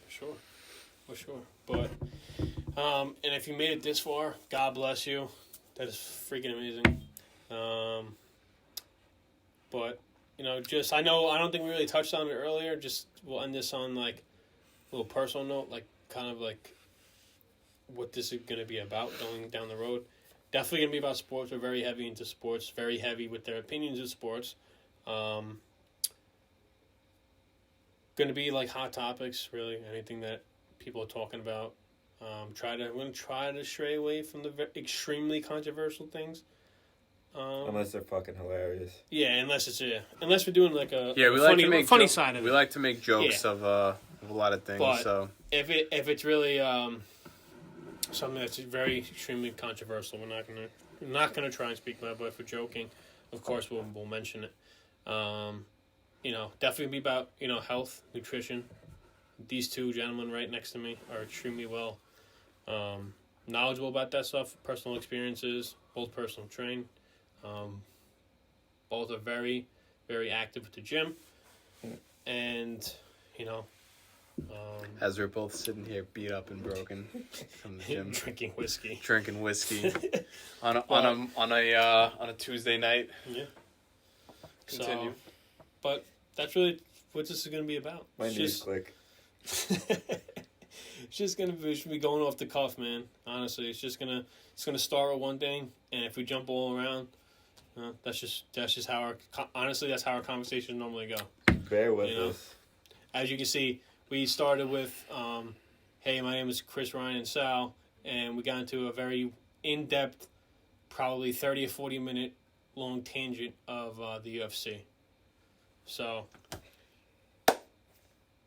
for sure. But and if you made it this far, God bless you. That is freaking amazing. But I don't think we really touched on it earlier. Just we'll end this on like a little personal note, like kind of like what this is going to be about going down the road. Definitely going to be about sports. We're very heavy into sports, very heavy with their opinions of sports. Going to be like hot topics, really, anything that people are talking about. I'm going to try to stray away from the extremely controversial things. Unless they're fucking hilarious. Yeah, unless we're doing like a Yeah, we a like funny, to make funny side of we it. like to make jokes Yeah. of a lot of things. But so if it's really something that's very extremely controversial, we're not gonna try and speak about it. But if we're joking, of course we'll mention it. Definitely be about health, nutrition. These two gentlemen right next to me are extremely well knowledgeable about that stuff, personal experiences, both personal trained. Both are very, very active at the gym, and as we're both sitting here beat up and broken from the gym, drinking whiskey. drinking whiskey on a Tuesday night. Yeah. Continue. But that's really what this is going to be about. My It's knees just- click. It's just gonna be going off the cuff, man. Honestly, it's gonna start with one thing, and if we jump all around, that's just how that's how our conversations normally go. Bear with You know. us. As you can see, we started with, "Hey, my name is Chris, Ryan, and Sal," and we got into a very in-depth, probably 30 or 40-minute long tangent of the UFC. So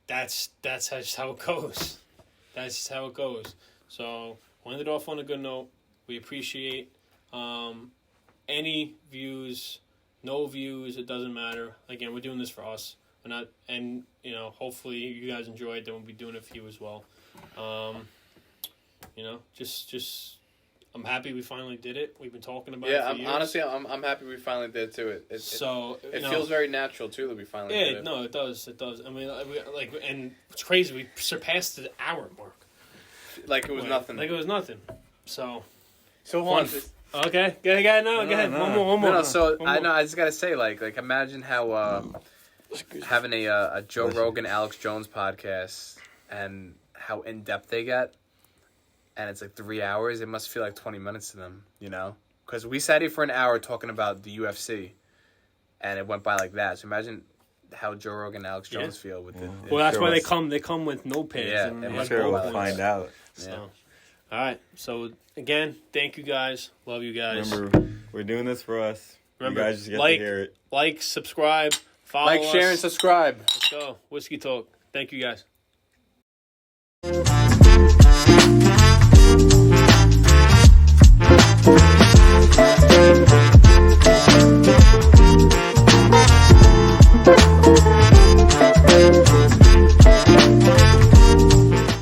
that's just how it goes. That's just how it goes. So we'll end it off on a good note. We appreciate any views, no views. It doesn't matter. Again, we're doing this for us. And you know, hopefully you guys enjoyed. Then we'll be doing it for you as well. You know, just I'm happy we finally did it. We've been talking about it for years. Honestly, I'm happy we finally did too. It feels very natural too that we finally did it. Yeah, no, it does. I mean, and it's crazy. We surpassed the hour mark. Like it was nothing. Like it was nothing. So hold on. Okay, go ahead. One more. No, so I know. I just gotta say, like imagine how having a Joe Rogan, Alex Jones podcast, and how in depth they get, and it's like 3 hours. It must feel like 20 minutes to them, you know? Because we sat here for an hour talking about the UFC, and it went by like that. So imagine how Joe Rogan and Alex Jones feel with it. Well, that's why they come with notepads. Yeah, and I'm I'm sure we'll find out. So, all right. So again, thank you guys. Love you guys. Remember, we're doing this for us. Remember, you guys just get to hear it. Like, subscribe, follow us. Share, and subscribe. Let's go. Whiskey Talk. Thank you guys.